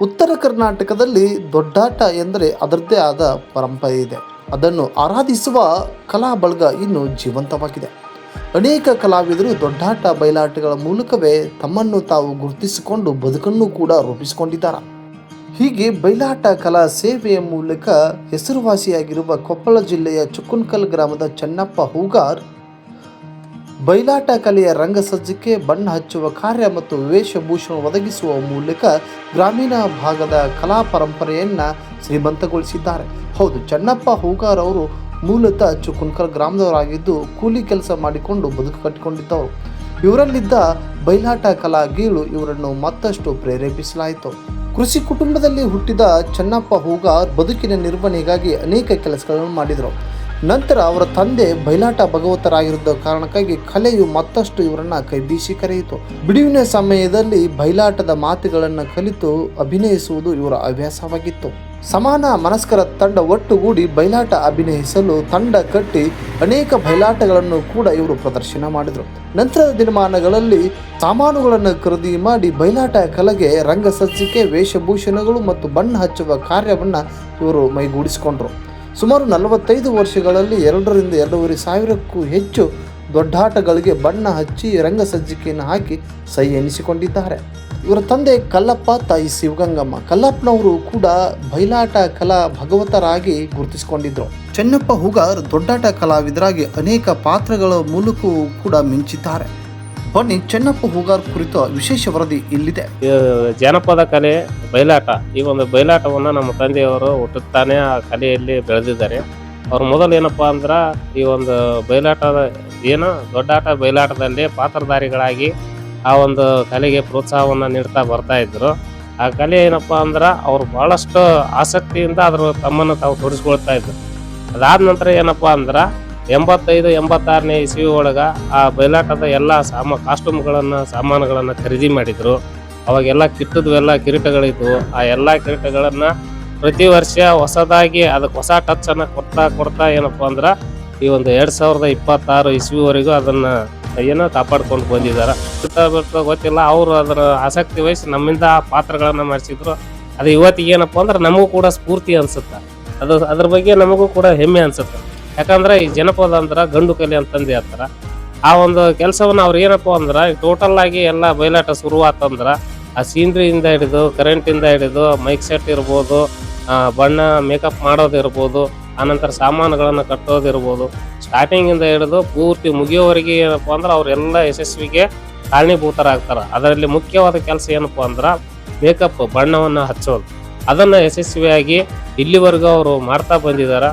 ಉತ್ತರ ಕರ್ನಾಟಕದಲ್ಲಿ ದೊಡ್ಡಾಟ ಎಂದರೆ ಅದರದ್ದೇ ಆದ ಪರಂಪರೆ ಇದೆ. ಅದನ್ನು ಆರಾಧಿಸುವ ಕಲಾ ಬಳಗ ಇನ್ನೂ ಜೀವಂತವಾಗಿದೆ. ಅನೇಕ ಕಲಾವಿದರು ದೊಡ್ಡಾಟ ಬಯಲಾಟಗಳ ಮೂಲಕವೇ ತಮ್ಮನ್ನು ತಾವು ಗುರುತಿಸಿಕೊಂಡು ಬದುಕನ್ನು ಕೂಡ ರೂಪಿಸಿಕೊಂಡಿದ್ದಾರೆ. ಹೀಗೆ ಬಯಲಾಟ ಕಲಾ ಸೇವೆಯ ಮೂಲಕ ಹೆಸರುವಾಸಿಯಾಗಿರುವ ಕೊಪ್ಪಳ ಜಿಲ್ಲೆಯ ಚುಕ್ಕನಕಲ್ ಗ್ರಾಮದ ಚೆನ್ನಪ್ಪ ಹೂಗಾರ್ ಬಯಲಾಟ ಕಲೆಯ ರಂಗಸಜ್ಜಿಕೆ, ಬಣ್ಣ ಹಚ್ಚುವ ಕಾರ್ಯ ಮತ್ತು ವೇಷಭೂಷಣ ಒದಗಿಸುವ ಮೂಲಕ ಗ್ರಾಮೀಣ ಭಾಗದ ಕಲಾ ಪರಂಪರೆಯನ್ನು ಶ್ರೀಮಂತಗೊಳಿಸಿದ್ದಾರೆ. ಹೌದು, ಚೆನ್ನಪ್ಪ ಹೂಗಾರ್ ಅವರು ಮೂಲತಃ ಚುಕ್ಕನಕಲ್ ಗ್ರಾಮದವರಾಗಿದ್ದು ಕೂಲಿ ಕೆಲಸ ಮಾಡಿಕೊಂಡು ಬದುಕು ಕಟ್ಟಿಕೊಂಡಿದ್ದವರು. ಇವರಲ್ಲಿದ್ದ ಬಯಲಾಟ ಕಲಾ ಗೀಳು ಇವರನ್ನು ಮತ್ತಷ್ಟು ಪ್ರೇರೇಪಿಸಲಾಯಿತು. ಕೃಷಿ ಕುಟುಂಬದಲ್ಲಿ ಹುಟ್ಟಿದ ಚೆನ್ನಪ್ಪ ಹೂಗಾರ್ ಬದುಕಿನ ನಿರ್ವಹಣೆಗಾಗಿ ಅನೇಕ ಕೆಲಸಗಳನ್ನು ಮಾಡಿದರು. ನಂತರ ಅವರ ತಂದೆ ಬಯಲಾಟ ಭಾಗವತರಾಗಿದ್ದ ಕಾರಣಕ್ಕಾಗಿ ಕಲೆಯು ಮತ್ತಷ್ಟು ಇವರನ್ನು ಕೈಬೀಸಿ ಕರೆಯಿತು. ಬಿಡುವಿನ ಸಮಯದಲ್ಲಿ ಬಯಲಾಟದ ಮಾತುಗಳನ್ನು ಕಲಿತು ಅಭಿನಯಿಸುವುದು ಇವರ ಹವ್ಯಾಸವಾಗಿತ್ತು. ಸಮಾನ ಮನಸ್ಕರ ತಂಡ ಒಟ್ಟುಗೂಡಿ ಬಯಲಾಟ ಅಭಿನಯಿಸಲು ತಂಡ ಕಟ್ಟಿ ಅನೇಕ ಬಯಲಾಟಗಳನ್ನು ಕೂಡ ಇವರು ಪ್ರದರ್ಶನ ಮಾಡಿದರು. ನಂತರದ ದಿನಮಾನಗಳಲ್ಲಿ ಸಾಮಾನುಗಳನ್ನು ಖರೀದಿ ಮಾಡಿ ಬಯಲಾಟ ಕಲೆಗೆ ರಂಗಸಜ್ಜಿಕೆ, ವೇಷಭೂಷಣಗಳು ಮತ್ತು ಬಣ್ಣ ಹಚ್ಚುವ ಕಾರ್ಯವನ್ನು ಇವರು ಮೈಗೂಡಿಸಿಕೊಂಡರು. ಸುಮಾರು 45 ವರ್ಷಗಳಲ್ಲಿ 2 ರಿಂದ 2.5 ಸಾವಿರಕ್ಕೂ ಹೆಚ್ಚು ದೊಡ್ಡಾಟಗಳಿಗೆ ಬಣ್ಣ ಹಚ್ಚಿ ರಂಗಸಜ್ಜಿಕೆಯನ್ನು ಹಾಕಿ ಸೈ ಎನಿಸಿಕೊಂಡಿದ್ದಾರೆ. ಇವರ ತಂದೆ ಕಲ್ಲಪ್ಪ, ತಾಯಿ ಶಿವಗಂಗಮ್ಮ. ಕಲ್ಲಪ್ಪನವರು ಕೂಡ ಬಯಲಾಟ ಕಲಾ ಭಾಗವತರಾಗಿ ಗುರುತಿಸಿಕೊಂಡಿದ್ದರು. ಚೆನ್ನಪ್ಪ ಹೂಗಾರ್ ದೊಡ್ಡಾಟ ಕಲಾವಿದರಾಗಿ ಅನೇಕ ಪಾತ್ರಗಳ ಮೂಲಕವೂ ಕೂಡ ಮಿಂಚಿದ್ದಾರೆ. ಬನ್ನಿ, ಚೆನ್ನಪ್ಪ ಹೂಗಾರ್ ಕುರಿತ ವಿಶೇಷ ವರದಿ ಇಲ್ಲಿದೆ. ಜಾನಪದ ಕಲೆ ಬಯಲಾಟ, ಈ ಒಂದು ಬಯಲಾಟವನ್ನು ನಮ್ಮ ತಂದೆಯವರು ಹುಟ್ಟುತ್ತಾನೆ ಆ ಕಲೆಯಲ್ಲಿ ಬೆಳೆದಿದ್ದಾರೆ. ಅವ್ರ ಮೊದಲು ಏನಪ್ಪಾ ಅಂದ್ರೆ ಈ ಒಂದು ಬಯಲಾಟದ ದೊಡ್ಡಾಟ ಬಯಲಾಟದಲ್ಲಿ ಪಾತ್ರಧಾರಿಗಳಾಗಿ ಆ ಒಂದು ಕಲೆಗೆ ಪ್ರೋತ್ಸಾಹವನ್ನು ನೀಡ್ತಾ ಬರ್ತಾ ಇದ್ರು. ಆ ಕಲೆ ಏನಪ್ಪಾ ಅಂದ್ರೆ ಅವ್ರು ಬಹಳಷ್ಟು ಆಸಕ್ತಿಯಿಂದ ಅದ್ರ ತಮ್ಮನ್ನು ತಾವು ತೋರಿಸ್ಕೊಳ್ತಾ ಇದ್ರು. ಅದಾದ ನಂತರ ಏನಪ್ಪಾ ಅಂದ್ರೆ 85-86ನೇ ಇಸವಿ ಒಳಗ ಆ ಬಯಲಾಟದ ಎಲ್ಲ ಸಾಮಾನುಗಳನ್ನು ಖರೀದಿ ಮಾಡಿದ್ರು. ಅವಾಗೆಲ್ಲ ಕಿಟ್ಟದ್ವೆಲ್ಲ ಕಿರೀಟಗಳಿದ್ವು. ಆ ಎಲ್ಲ ಕಿರೀಟಗಳನ್ನ ಪ್ರತಿ ವರ್ಷ ಹೊಸದಾಗಿ ಅದಕ್ಕೆ ಹೊಸ ಟಚ್ ಅನ್ನ ಕೊಡ್ತಾ ಏನಪ್ಪಾ ಅಂದ್ರ ಈ ಒಂದು 2026 ಇಸ್ವಿವರೆಗೂ ಅದನ್ನ ಕಾಪಾಡ್ಕೊಂಡು ಬಂದಿದ್ದಾರೆ. ಗೊತ್ತಿಲ್ಲ, ಅವರು ಅದರ ಆಸಕ್ತಿ ವಹಿಸಿ ನಮ್ಮಿಂದ ಪಾತ್ರಗಳನ್ನ ಮಾಡಿಸಿದ್ರು. ಅದು ಇವತ್ತಿಗೆ ಏನಪ್ಪಾ ಅಂದ್ರೆ ನಮಗೂ ಕೂಡ ಸ್ಫೂರ್ತಿ ಅನ್ಸುತ್ತೆ. ಅದ್ರ ಬಗ್ಗೆ ನಮಗೂ ಕೂಡ ಹೆಮ್ಮೆ ಅನ್ಸುತ್ತೆ. ಯಾಕಂದ್ರೆ ಈ ಜನಪದ ಅಂದ್ರ ಗಂಡು ಕಲೆ ಅಂತಂದು ಹೇಳ್ತಾರ. ಆ ಒಂದು ಕೆಲಸವನ್ನ ಅವ್ರು ಏನಪ್ಪಾ ಅಂದ್ರ ಟೋಟಲ್ ಆಗಿ ಎಲ್ಲ ಬಯಲಾಟ ಶುರುವಾತಂದ್ರ ಆ ಸೀನ್ರಿಯಿಂದ ಹಿಡಿದು ಕರೆಂಟಿಂದ ಹಿಡಿದು ಮೈಕ್ ಸೆಟ್ ಇರ್ಬೋದು, ಬಣ್ಣ ಮೇಕಪ್ ಮಾಡೋದಿರ್ಬೋದು, ಆನಂತರ ಸಾಮಾನುಗಳನ್ನ ಕಟ್ಟೋದಿರ್ಬೋದು, ಸ್ಟಾರ್ಟಿಂಗ್ ಇಂದ ಹಿಡಿದು ಪೂರ್ತಿ ಮುಗಿಯೋವರೆಗೆ ಏನಪ್ಪಾ ಅಂದ್ರೆ ಅವ್ರೆಲ್ಲ ಯಶಸ್ವಿಗೆ ಕಾರಣೀಭೂತರಾಗ್ತಾರ. ಅದರಲ್ಲಿ ಮುಖ್ಯವಾದ ಕೆಲಸ ಏನಪ್ಪಾ ಅಂದ್ರ ಮೇಕಪ್, ಬಣ್ಣವನ್ನ ಹಚ್ಚೋದು. ಅದನ್ನ ಯಶಸ್ವಿಯಾಗಿ ಇಲ್ಲಿವರೆಗೂ ಅವರು ಮಾಡ್ತಾ ಬಂದಿದಾರ.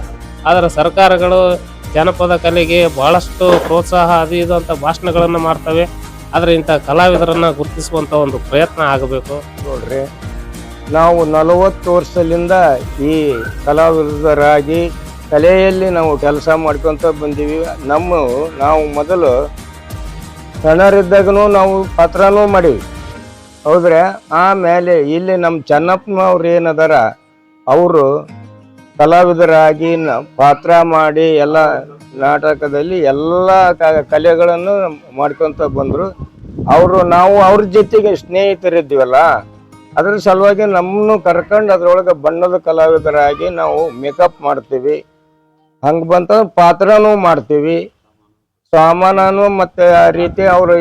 ಆದರೆ ಸರ್ಕಾರಗಳು ಜಾನಪದ ಕಲೆಗೆ ಬಹಳಷ್ಟು ಪ್ರೋತ್ಸಾಹ ಅದು ಇದು ಅಂತ ಭಾಷಣಗಳನ್ನು ಮಾಡ್ತವೆ. ಆದರೆ ಇಂಥ ಕಲಾವಿದರನ್ನು ಗುರುತಿಸುವಂಥ ಒಂದು ಪ್ರಯತ್ನ ಆಗಬೇಕು. ನೋಡ್ರಿ, ನಾವು 40 ವರ್ಷದಿಂದ ಈ ಕಲಾವಿದರಾಗಿ ಕಲೆಯಲ್ಲಿ ನಾವು ಕೆಲಸ ಮಾಡ್ಕೊತ ಬಂದೀವಿ. ನಾವು ಮೊದಲು ಸಣ್ಣರಿದ್ದಾಗೂ ನಾವು ಪಾತ್ರನೂ ಮಾಡೀವಿ, ಹೌದ್ರೆ. ಆಮೇಲೆ ಇಲ್ಲಿ ನಮ್ಮ ಚೆನ್ನಪ್ಪನವ್ರು ಏನದಾರ, ಅವರು ಕಲಾವಿದರಾಗಿ ಪಾತ್ರ ಮಾಡಿ ಎಲ್ಲ ನಾಟಕದಲ್ಲಿ ಎಲ್ಲ ಕಲೆಗಳನ್ನು ಮಾಡ್ಕೊತ ಬಂದರು. ನಾವು ಅವ್ರ ಜೊತೆಗೆ ಸ್ನೇಹಿತರಿದ್ದೀವಲ್ಲ, ಅದ್ರ ಸಲುವಾಗಿ ನಮ್ಮನ್ನು ಕರ್ಕೊಂಡು ಅದ್ರೊಳಗೆ ಬಣ್ಣದ ಕಲಾವಿದರಾಗಿ ನಾವು ಮೇಕಪ್ ಮಾಡ್ತೀವಿ. ಹಂಗೆ ಬಂತ ಪಾತ್ರನೂ ಮಾಡ್ತೀವಿ, ಸಾಮಾನು ಮತ್ತು ಆ ರೀತಿ ಅವರು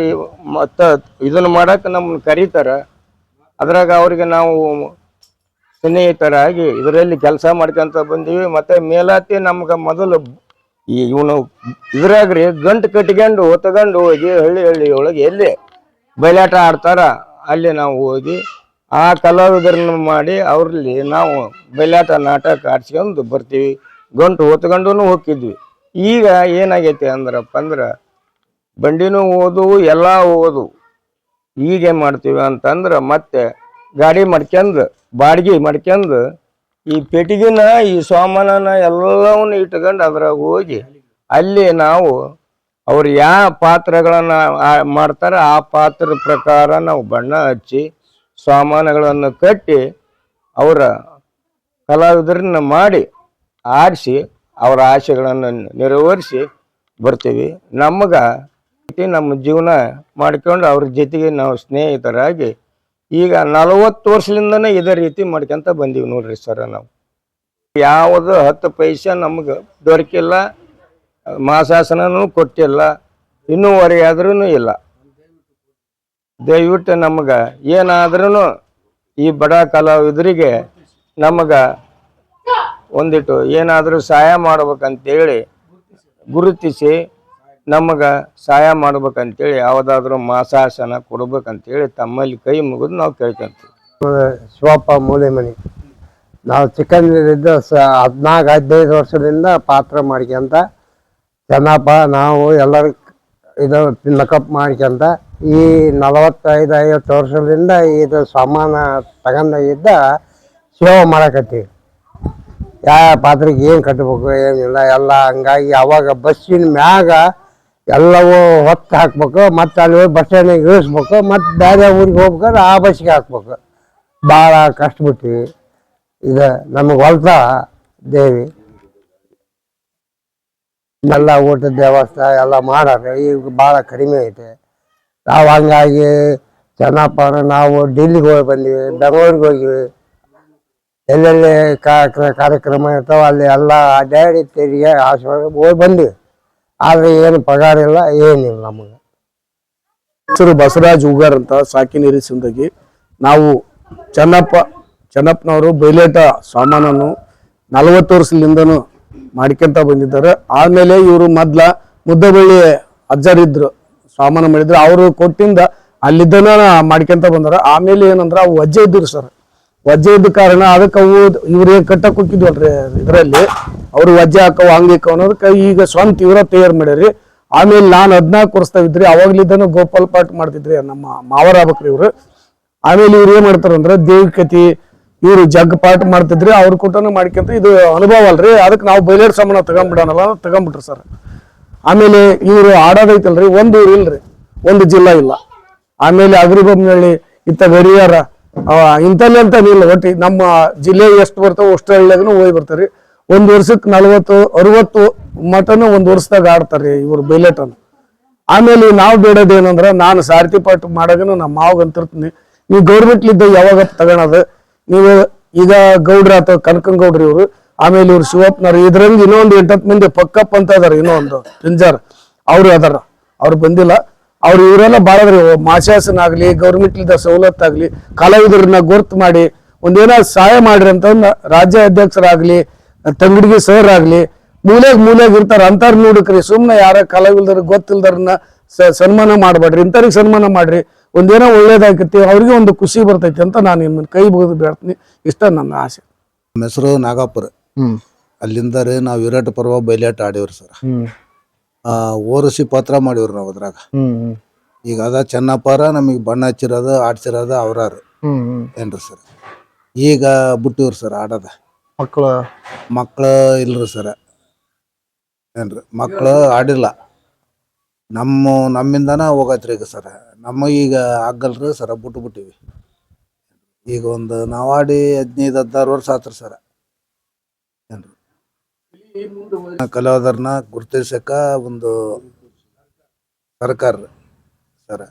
ಮತ್ತು ಇದನ್ನು ಮಾಡಕ್ಕೆ ನಮ್ಮನ್ನು ಕರೀತಾರೆ. ಅದ್ರಾಗ ಅವ್ರಿಗೆ ನಾವು ಸ್ನೇಹಿತರಾಗಿ ಇದರಲ್ಲಿ ಕೆಲಸ ಮಾಡ್ಕೊಂತ ಬಂದೀವಿ. ಮತ್ತೆ ಮೇಲಾತಿ ನಮ್ಗೆ ಮೊದಲು ಇವನು ಇದ್ರಾಗ್ರಿ ಗಂಟು ಕಟ್ಕೊಂಡು ಹೊತ್ಕೊಂಡು ಹೋಗಿ ಹಳ್ಳಿ ಒಳಗೆ ಎಲ್ಲಿ ಬಯಲಾಟ ಆಡ್ತಾರ ಅಲ್ಲಿ ನಾವು ಹೋಗಿ ಆ ಕಲಾವಿದರನ್ನು ಮಾಡಿ ಅವ್ರಲ್ಲಿ ನಾವು ಬಯಲಾಟ ನಾಟಕ ಆಡ್ಸ್ಕೊಂಡು ಬರ್ತೀವಿ. ಗಂಟು ಹೊತ್ಕೊಂಡು ಹೋಗಿದ್ವಿ. ಈಗ ಏನಾಗೈತಿ ಅಂದ್ರಪ್ಪ ಅಂದ್ರೆ ಬಂಡಿನೂ ಓದು ಎಲ್ಲ ಓದು. ಹೀಗೆ ಮಾಡ್ತೀವಿ ಅಂತಂದ್ರೆ ಮತ್ತೆ ಗಾಡಿ ಮಾಡ್ಕೊಂಡು ಬಾಡಿಗೆ ಮಾಡ್ಕೊಂಡು ಈ ಪೆಟ್ಟಿಗೆನ ಈ ಸಾಮಾನ ಎಲ್ಲವನ್ನ ಇಟ್ಕೊಂಡು ಅದ್ರಾಗ ಹೋಗಿ ಅಲ್ಲಿ ನಾವು ಅವ್ರು ಯಾವ ಪಾತ್ರಗಳನ್ನ ಮಾಡ್ತಾರೆ ಆ ಪಾತ್ರದ ಪ್ರಕಾರ ನಾವು ಬಣ್ಣ ಹಚ್ಚಿ ಸಾಮಾನುಗಳನ್ನು ಕಟ್ಟಿ ಅವರ ಕಲಾವಿದರನ್ನ ಮಾಡಿ ಆಡಿಸಿ ಅವರ ಆಸೆಗಳನ್ನು ನೆರವೇರಿಸಿ ಬರ್ತೀವಿ. ನಮ್ಮ ಜೀವನ ಮಾಡ್ಕೊಂಡು ಅವ್ರ ಜೊತೆಗೆ ನಾವು ಸ್ನೇಹಿತರಾಗಿ ಈಗ 40 ವರ್ಷದಿಂದನೇ ಇದೇ ರೀತಿ ಮಾಡ್ಕೊಂತ ಬಂದೀವಿ ನೋಡ್ರಿ ಸರ್. ನಾವು ಯಾವುದು 10 ಪೈಸೆ ನಮ್ಗೆ ದೊರಕಿಲ್ಲ, ಮಾಸಾಸನೂ ಕೊಟ್ಟಿಲ್ಲ, ಇನ್ನೂವರೆಯಾದ್ರೂ ಇಲ್ಲ. ದಯವಿಟ್ಟು ನಮ್ಗೆ ಏನಾದ್ರೂ ಈ ಬಡ ಕಲಾವಿದರಿಗೆ ನಮಗೆ ಒಂದಿಟ್ಟು ಏನಾದರೂ ಸಹಾಯ ಮಾಡ್ಬೇಕಂತೇಳಿ ಗುರುತಿಸಿ ನಮಗೆ ಸಹಾಯ ಮಾಡ್ಬೇಕಂತೇಳಿ ಯಾವುದಾದ್ರೂ ಮಾಸಾಸನ ಕೊಡ್ಬೇಕಂತೇಳಿ ತಮ್ಮಲ್ಲಿ ಕೈ ಮುಗಿದು ನಾವು ಕೇಳ್ಕೊಂತೀವಿ. ಶಿವಪ್ಪ ಮೂಲೆಮನಿ. ನಾವು ಚಿಕ್ಕಂದಿದ್ದ 14-15 ವರ್ಷದಿಂದ ಪಾತ್ರ ಮಾಡ್ಕೊಂತ ಚೆನ್ನಪ್ಪ ನಾವು ಎಲ್ಲರೂ ಇದು ಪಿನ್ನಕಪ್ ಮಾಡ್ಕೊಂತ ಈ 45-50 ವರ್ಷದಿಂದ ಇದು ಸಾಮಾನ ತಗೊಂಡಾಗಿದ್ದ ಸೇವೆ ಮಾಡಕತ್ತೀವಿ. ಯಾವ ಪಾತ್ರೆಗೆ ಏನು ಕಟ್ಟಬೇಕು ಏನಿಲ್ಲ ಎಲ್ಲ. ಹಂಗಾಗಿ ಅವಾಗ ಬಸ್ಸಿನ ಮ್ಯಾಗ ಎಲ್ಲವೂ ಹೊತ್ತು ಹಾಕ್ಬೇಕು, ಮತ್ತು ಅಲ್ಲಿ ಹೋಗಿ ಬಸ್ ಸ್ಟ್ಯಾಂಡಿಗೆ ಇಳಿಸ್ಬೇಕು, ಮತ್ತು ಬೇರೆ ಊರಿಗೆ ಹೋಗ್ಬೇಕಾದ್ರೆ ಆ ಬಸ್ಸಿಗೆ ಹಾಕ್ಬೇಕು. ಭಾಳ ಕಷ್ಟಬಿಟ್ಟಿವಿ. ಇದು ನಮಗೆ ಹೊಲ್ತಾ ದೇವಿ ಎಲ್ಲ ಊಟದ ವ್ಯವಸ್ಥೆ ಎಲ್ಲ ಮಾಡಾರೆ. ಈಗ ಭಾಳ ಕಡಿಮೆ ಐತೆ. ನಾವು ಹಂಗಾಗಿ ಚೆನ್ನಪ್ಪ ನಾವು ಡೆಲ್ಲಿಗೆ ಹೋಗಿ ಬಂದೀವಿ, ಬೆಂಗಳೂರಿಗೆ ಹೋಗಿವಿ. ಎಲ್ಲೆಲ್ಲಿ ಕಾರ್ಯಕ್ರಮ ಇರ್ತಾವೆ ಅಲ್ಲಿ ಎಲ್ಲ ಅಡ್ಡಾಡಿ ತೆರಿಗೆ ಆಸ್ಪತ್ರೆ ಹೋಗಿ ಬಂದೀವಿ. ಆದರೆ ಏನು ಪಗಾರ ಇಲ್ಲ, ಏನಿಲ್ಲ ನಮಗೆ. ಹೆಸರು ಬಸವರಾಜ್ ಉಗಾರ್ ಅಂತ ಸಾಕಿನೇರಿ ಸಿಂದಗಿ. ನಾವು ಚೆನ್ನಪ್ಪನವರು ಬೈಲೇಟ ಸಾಮಾನನ್ನು 40 ವರ್ಷದಿಂದನೂ ಮಾಡ್ಕೊಂತ ಬಂದಿದ್ದಾರೆ. ಆಮೇಲೆ ಇವರು ಮೊದ್ಲ ಮುದ್ದಬಳ್ಳಿ ಅಜ್ಜರಿದ್ರು ಸಾಮಾನು ಮಾಡಿದ್ರು, ಅವರು ಕೊಟ್ಟಿಂದ ಅಲ್ಲಿದ್ದನ ಮಾಡ್ಕೊಂತ ಬಂದಾರ. ಆಮೇಲೆ ಏನಂದ್ರ ಅವು ವಜ್ಜೆ ಇದ್ರು ಸರ್. ವಜ್ಜೆ ಇದ್ದ ಕಾರಣ ಅದಕ್ಕೆ ಅವು ಇವ್ರು ಕಟ್ಟಕ್ ಹೋಗಿದ್ವಲ್ರಿ ಇದರಲ್ಲಿ, ಅವ್ರು ವಜ್ಜೆ ಹಾಕವು ಹಂಗಿಕ್ಕ ಅನ್ನೋದಕ್ಕೆ ಈಗ ಸ್ವಂತ ಇವರ ತಯಾರು ಮಾಡ್ಯಾರಿ. ಆಮೇಲೆ ನಾನು 14 ವರ್ಷದಾಗಿದ್ರಿ, ಅವಾಗ್ಲಿದ್ದನು ಗೋಪಾಲ್ ಪಾಠ ಮಾಡ್ತಿದ್ರಿ ನಮ್ಮ ಮಾವರ ಆಗ್ಬೇಕ್ರಿ ಇವ್ರು. ಆಮೇಲೆ ಇವ್ರು ಏನ್ ಮಾಡ್ತಾರಂದ್ರ ದೇವಿಕತಿ ಇವ್ರು ಜಗ್ ಪಾಠ ಮಾಡ್ತಿದ್ರಿ, ಅವ್ರ ಕೂಟನು ಮಾಡ್ಕೊಂತ ಇದು ಅನುಭವ ಅಲ್ರಿ, ಅದಕ್ಕೆ ನಾವು ಬೈಲೇಟ್ ಸಾಮಾನ ತಗೊಂಡ್ಬಿಡೋಣಲ್ಲ ತಗೊಂಡ್ಬಿಟ್ರಿ ಸರ್. ಆಮೇಲೆ ಇವ್ರು ಆಡೋದೈತಲ್ರಿ, ಒಂದು ಊರು ಇಲ್ರಿ, ಒಂದು ಜಿಲ್ಲಾ ಇಲ್ಲ. ಆಮೇಲೆ ಅಗ್ರಿಬೊಮ್ಮನಹಳ್ಳಿ ಇತ್ತ ಗಡಿಯಾರ ಇಂಥಲ್ಲಿ ಅಂತ ಇಲ್ಲ, ಒಟ್ಟಿ ನಮ್ಮ ಜಿಲ್ಲೆ ಎಷ್ಟು ಬರ್ತಾವ ಅಷ್ಟು ಹಳ್ಳಿಯಾಗನು ಹೋಗಿ ಬರ್ತಾರೆ. ಒಂದು ವರ್ಷಕ್ಕೆ 40-60 ಮಟನು ಒಂದು ವರ್ಷದಾಗ ಆಡ್ತಾರೆ ಇವ್ರು ಬೈಲೇಟನ್ನು. ಆಮೇಲೆ ನಾವು ಬೇಡೋದೇನಂದ್ರ, ನಾನು ಸಾರಥಿ ಪಾಠ ಮಾಡಾಗನು ನಮ್ಮ ಮಾವಾಗ ಅಂತಿರ್ತೀನಿ, ನೀವು ಗೌರ್ಮೆಂಟ್ಲಿದ್ದ ಯಾವಾಗ ತಗೊಳೋದು ನೀವು. ಈಗ ಗೌಡ್ರ ಅಥವಾ ಕನಕಂಗೌಡ್ರಿ ಇವರು, ಆಮೇಲೆ ಇವ್ರು ಶಿವಪ್ಪನವ್ರು, ಇದ್ರಂಗೆ ಇನ್ನೊಂದು 8-10 ಮಂದಿ ಪಕ್ಕಪ್ಪ ಅಂತ ಅದಾರ, ಇನ್ನೊಂದು ಪಿಂಜಾರ್ ಅವರು ಅದಾರ. ಅವ್ರು ಬಂದಿಲ್ಲ. ಅವ್ರು ಇವರೆಲ್ಲ ಬಾಳದ್ರಿ, ಮಾಶಾಸನ ಆಗ್ಲಿ ಗೌರ್ಮೆಂಟ್ಲಿದ್ದ ಸವಲತ್ತಾಗ್ಲಿ ಕಲಾವಿದರನ್ನ ಗುರ್ತು ಮಾಡಿ ಒಂದೇನೋ ಸಹಾಯ ಮಾಡ್ರಿ ಅಂತ ರಾಜ್ಯ ಅಧ್ಯಕ್ಷರಾಗ್ಲಿ ತಂಗಡಿಗೆ ಸರ್ ಆಗ್ಲಿ ಮೂಲೆಗ್ ಇರ್ತಾರ ಅಂತಾರ ನೋಡಕ್ರಿ. ಸುಮ್ನೆ ಯಾರ ಕಲಾವಿದರ ಗೊತ್ತಿಲ್ದಾರನ್ನ ಸನ್ಮಾನ ಮಾಡ್ಬೇಡ್ರಿ, ಇಂಥವ್ರಿಗೆ ಸನ್ಮಾನ ಮಾಡ್ರಿ. ಒಂದೇನೋ ಒಳ್ಳೇದಾಗೈತಿ, ಅವ್ರಿಗೆ ಒಂದು ಖುಷಿ ಬರ್ತೈತಿ ಅಂತ ನಾನು ನಿಮ್ಮನ್ನ ಕೈ ಮುಗಿದು ಬೇಡ್ತೀನಿ. ಇಷ್ಟ ನನ್ನ ಆಸೆ. ನಮ್ಮ ಹೆಸರು ನಾಗಾಪುರ. ಅಲ್ಲಿಂದ ರೀ ನಾವು ವಿರಾಟ ಪರ್ವ ಬಯಲಾಟ ಆಡಿವ್ರಿ ಸರ್. ಓರಸಿ ಪಾತ್ರ ಮಾಡಿವ್ರಿ ನಾವು ಅದ್ರಾಗ. ಈಗ ಅದ ಚೆನ್ನಪ್ಪಾರ ನಮಗೆ ಬಣ್ಣ ಹಚ್ಚಿರೋದು ಆಡ್ಸಿರೋದು ಅವ್ರಾರು ಏನ್ರಿ ಸರ್. ಈಗ ಬಿಟ್ಟಿವ್ರಿ ಸರ್ ಆಡೋದ. ಮಕ್ಕಳು ಇಲ್ರಿ ಸರ್, ಏನ್ರಿ ಮಕ್ಕಳು ಆಡಿಲ್ಲ. ನಮ್ಮಿಂದನ ಹೋಗತ್ರಿ ಈಗ ಸರ್. ನಮಗೀಗ ಆಗಲ್ರಿ ಸರ, ಬಿಟ್ಟಿವಿ. ಈಗ ಒಂದು ನಾವಾಡಿ 15-16 ವರ್ಷ ಆತ್ರಿ ಸರ. ಏನ್ರಿ ಕಲಾವಿದರನ್ನ ಗುರುತಿಸಕ ಒಂದು ಸರ್ಕಾರ ಸರ.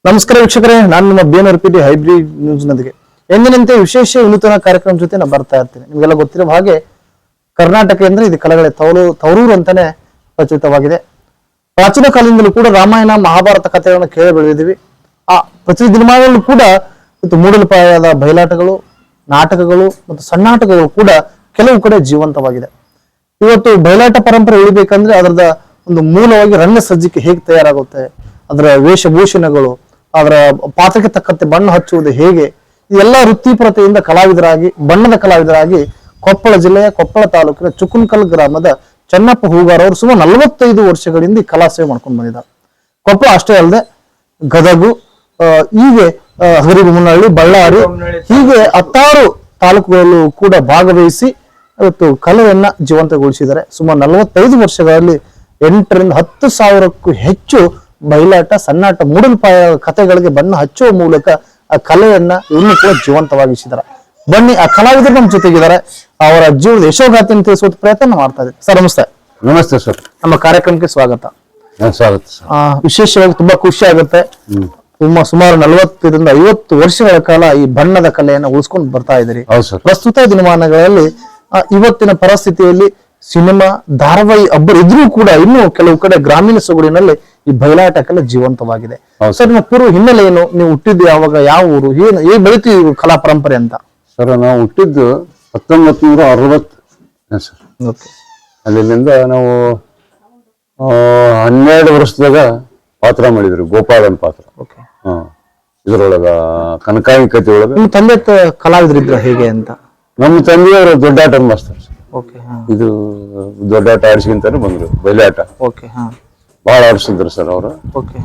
ನಮಸ್ಕಾರ ವೀಕ್ಷಕರೇ, ನಾನು ನಿಮ್ಮ BNRPD ಹೈಬ್ರಿಡ್ ನ್ಯೂಸ್ ನೊಂದಿಗೆ ಎಂದಿನಂತೆ ವಿಶೇಷ ವಿನೂತನ ಕಾರ್ಯಕ್ರಮ ಜೊತೆ ನಾನು ಬರ್ತಾ ಇರ್ತೀನಿ. ನಿಮಗೆಲ್ಲ ಗೊತ್ತಿರೋ ಹಾಗೆ ಕರ್ನಾಟಕ ಅಂದ್ರೆ ಇದು ಕಲೆಗಳ ತವರೂರು ಅಂತಾನೆ ಪ್ರಚಲಿತವಾಗಿದೆ. ಪ್ರಾಚೀನ ಕಾಲದಿಂದಲೂ ಕೂಡ ರಾಮಾಯಣ ಮಹಾಭಾರತ ಕಥೆಗಳನ್ನು ಕೇಳಿ ಬೆಳೆದಿದ್ದೀವಿ. ಆ ಪ್ರತಿ ದಿನಮಾನದಲ್ಲೂ ಕೂಡ ಇದು ಮೂಡಲ್ಪಡದ ಬಯಲಾಟಗಳು, ನಾಟಕಗಳು ಮತ್ತು ಸಣ್ಣಾಟಕಗಳು ಕೂಡ ಕೆಲವು ಕಡೆ ಜೀವಂತವಾಗಿದೆ. ಇವತ್ತು ಬಯಲಾಟ ಪರಂಪರೆ ಉಳಿಬೇಕಂದ್ರೆ ಅದರದ ಒಂದು ಮೂಲವಾಗಿ ರಂಗ ಸಜ್ಜಿಕೆ ಹೇಗೆ ತಯಾರಾಗುತ್ತೆ, ಅದರ ವೇಷಭೂಷಣಗಳು, ಅದರ ಪಾತ್ರಕ್ಕೆ ತಕ್ಕಂತೆ ಬಣ್ಣ ಹಚ್ಚುವುದು ಹೇಗೆ, ಇದೆಲ್ಲ ವೃತ್ತಿಪರತೆಯಿಂದ ಕಲಾವಿದರಾಗಿ ಬಣ್ಣದ ಕಲಾವಿದರಾಗಿ ಕೊಪ್ಪಳ ಜಿಲ್ಲೆಯ ಕೊಪ್ಪಳ ತಾಲೂಕಿನ ಚುಕುನ್ಕಲ್ ಗ್ರಾಮದ ಚೆನ್ನಪ್ಪ ಹೂಗಾರ್ ಅವರು ಸುಮಾರು 45 ವರ್ಷಗಳಿಂದ ಈ ಕಲಾ ಸೇವೆ ಮಾಡ್ಕೊಂಡು ಬಂದಿದ್ದಾರೆ. ಕೊಪ್ಪಳ ಅಷ್ಟೇ ಅಲ್ಲದೆ ಗದಗು, ಹೀಗೆ ಹಗರಿಬೊಮ್ಮನಹಳ್ಳಿ, ಬಳ್ಳಾರಿ, ಹೀಗೆ 10 ತಾಲೂಕುಗಳಲ್ಲೂ ಕೂಡ ಭಾಗವಹಿಸಿ ಇವತ್ತು ಕಲೆಯನ್ನ ಜೀವಂತಗೊಳಿಸಿದ್ದಾರೆ. ಸುಮಾರು 45 ವರ್ಷಗಳಲ್ಲಿ 8ರಿಂದ 10 ಸಾವಿರಕ್ಕೂ ಹೆಚ್ಚು ಬಯಲಾಟ, ಸಣ್ಣಾಟ, ಮೂಡಲ್ಪಾಯ ಕಥೆಗಳಿಗೆ ಬಣ್ಣ ಹಚ್ಚುವ ಮೂಲಕ ಆ ಕಲೆಯನ್ನ ಇನ್ನೂ ಕೂಡ ಜೀವಂತವಾಗಿಸಿದ್ದಾರೆ. ಬನ್ನಿ, ಆ ಕಲಾವಿದರು ನಮ್ಮ ಜೊತೆಗಿದ್ದಾರೆ, ಅವರ ಜೀವನದ ಯಶೋಗಾಥೆಯನ್ನು ತಿಳಿಸುವ ಪ್ರಯತ್ನ ಮಾಡ್ತಾ ಇದ್ದೀವಿ. ಸರ್ ನಮಸ್ತೆ. ನಮಸ್ತೆ ಸರ್. ನಮ್ಮ ಕಾರ್ಯಕ್ರಮಕ್ಕೆ ಸ್ವಾಗತ. ಸ್ವಾಗತ. ವಿಶೇಷವಾಗಿ ತುಂಬಾ ಖುಷಿ ಆಗುತ್ತೆ. ಸುಮಾರು 40-50 ವರ್ಷಗಳ ಕಾಲ ಈ ಬಣ್ಣದ ಕಲೆಯನ್ನು ಉಳಿಸ್ಕೊಂಡು ಬರ್ತಾ ಇದ್ದೀರಿ. ಹೌದು ಸರ್. ಪ್ರಸ್ತುತ ದಿನಮಾನಗಳಲ್ಲಿ ಇವತ್ತಿನ ಪರಿಸ್ಥಿತಿಯಲ್ಲಿ ಸಿನಿಮಾ ಧಾರಾವಾಹಿ ಅಬ್ಬರ ಇದ್ರೂ ಕೂಡ ಇನ್ನೂ ಕೆಲವು ಕಡೆ ಗ್ರಾಮೀಣ ಸೊಗಡಿನಲ್ಲಿ ಈ ಬಯಲಾಟ ಕಲೆ ಜೀವಂತವಾಗಿದೆ. ಸರ್, ನಿಮ್ಮ ಪೂರ್ವ ಹಿನ್ನೆಲೆ ಏನು? ನೀವು ಹುಟ್ಟಿದ್ದು ಯಾವಾಗ, ಯಾವ ಊರು, ಏನು ಹೇಗೆ ಬೆಳೀತು ಈ ಕಲಾ ಪರಂಪರೆ ಅಂತ? ಸರ್, ನಾವು ಹುಟ್ಟಿದ್ದು 1960 ಸರ್. ಅಲ್ಲಿಂದ ನಾವು 12 ವರ್ಷದಾಗ ಪಾತ್ರ ಮಾಡಿದ್ರು, ಗೋಪಾಲನ್ ಪಾತ್ರ. ಇದ್ರೊಳಗ ಕನಕಾಯಿ ಕಥೆ ಒಳಗ. ನಿಮ್ಮ ತಂದೆ ಕಲಾವಿದರಿದ್ರ ಹೇಗೆ ಅಂತ? ನಮ್ಮ ತಂದೆಯವರು ದೊಡ್ಡಾಟ ಮಾಸ್ತರ್. ಇದು ದೊಡ್ಡಾಟ ಆಡಿಸ್ಕೊಂತಾನೆ ಬಂದ್ರು, ಬಯಲಾಟ ಬಹಳ ಆಡಿಸಿದ್ರು ಸರ್ ಅವರು.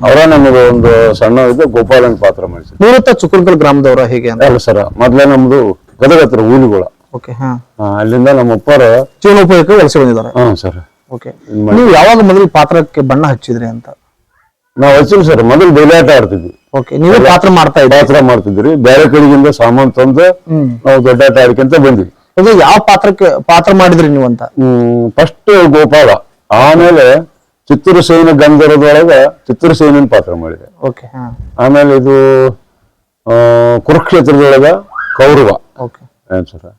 ಅವರ ನಮಗೆ ಒಂದು ಸಣ್ಣ ಇದು ಗೋಪಾಲನ್ ಪಾತ್ರ ಮಾಡಿದ್ರು. ಮೂಲತಃ ಚುಕುರ್ಕಲ್ ಗ್ರಾಮದವರ ಹೇಗೆ ಅಂತ? ಅಲ್ಲ ಸರ್, ಮೊದ್ಲೇ ನಮ್ದು ಗದಗ ಹತ್ರ ಊಲಿಗೋಳ. ಅಲ್ಲಿಂದ ನಮ್ಮ ಅಪ್ಪರ ಜೀವನೋಪಯೋಗಕ್ಕೆ ವಲಸೆ ಬಂದಿದ್ದಾರೆ. ಸರ್. ನೀವು ಯಾವಾಗ ಮೊದಲು ಪಾತ್ರಕ್ಕೆ ಬಣ್ಣ ಹಚ್ಚಿದ್ರಿ ಅಂತ? ನಾವ್ ಹಚ್ಚಿಲ್ಲ ಸರ್, ಮೊದಲು ಬಯಲಾಟ ಆಡ್ತಿದ್ವಿ. ನೀವು ಪಾತ್ರ ಮಾಡ್ತಿದ್ರಿ. ಬೇರೆ ಕಡೆಗಿಂದ ಸಾಮಾನ್ ತಂದು ನಾವು ದೊಡ್ಡಾಟ ಆಡ್ಕೊಂತ ಬಂದ್ವಿ. ಯಾವ ಪಾತ್ರ ಮಾಡಿದ್ರಿ ನೀವು ಅಂತ? ಫಸ್ಟ್ ಗೋಪಾಲ, ಆಮೇಲೆ ಚಿತ್ತೂರು ಸೈನ ಗಂಧರ್ವದೊಳಗ ಚಿತ್ತೂರು ಸೈನನ್ ಪಾತ್ರ ಮಾಡಿದೆ. ಆಮೇಲೆ ಇದು ಕುರುಕ್ಷೇತ್ರದೊಳಗ ಕೌರವ. ಸರ್.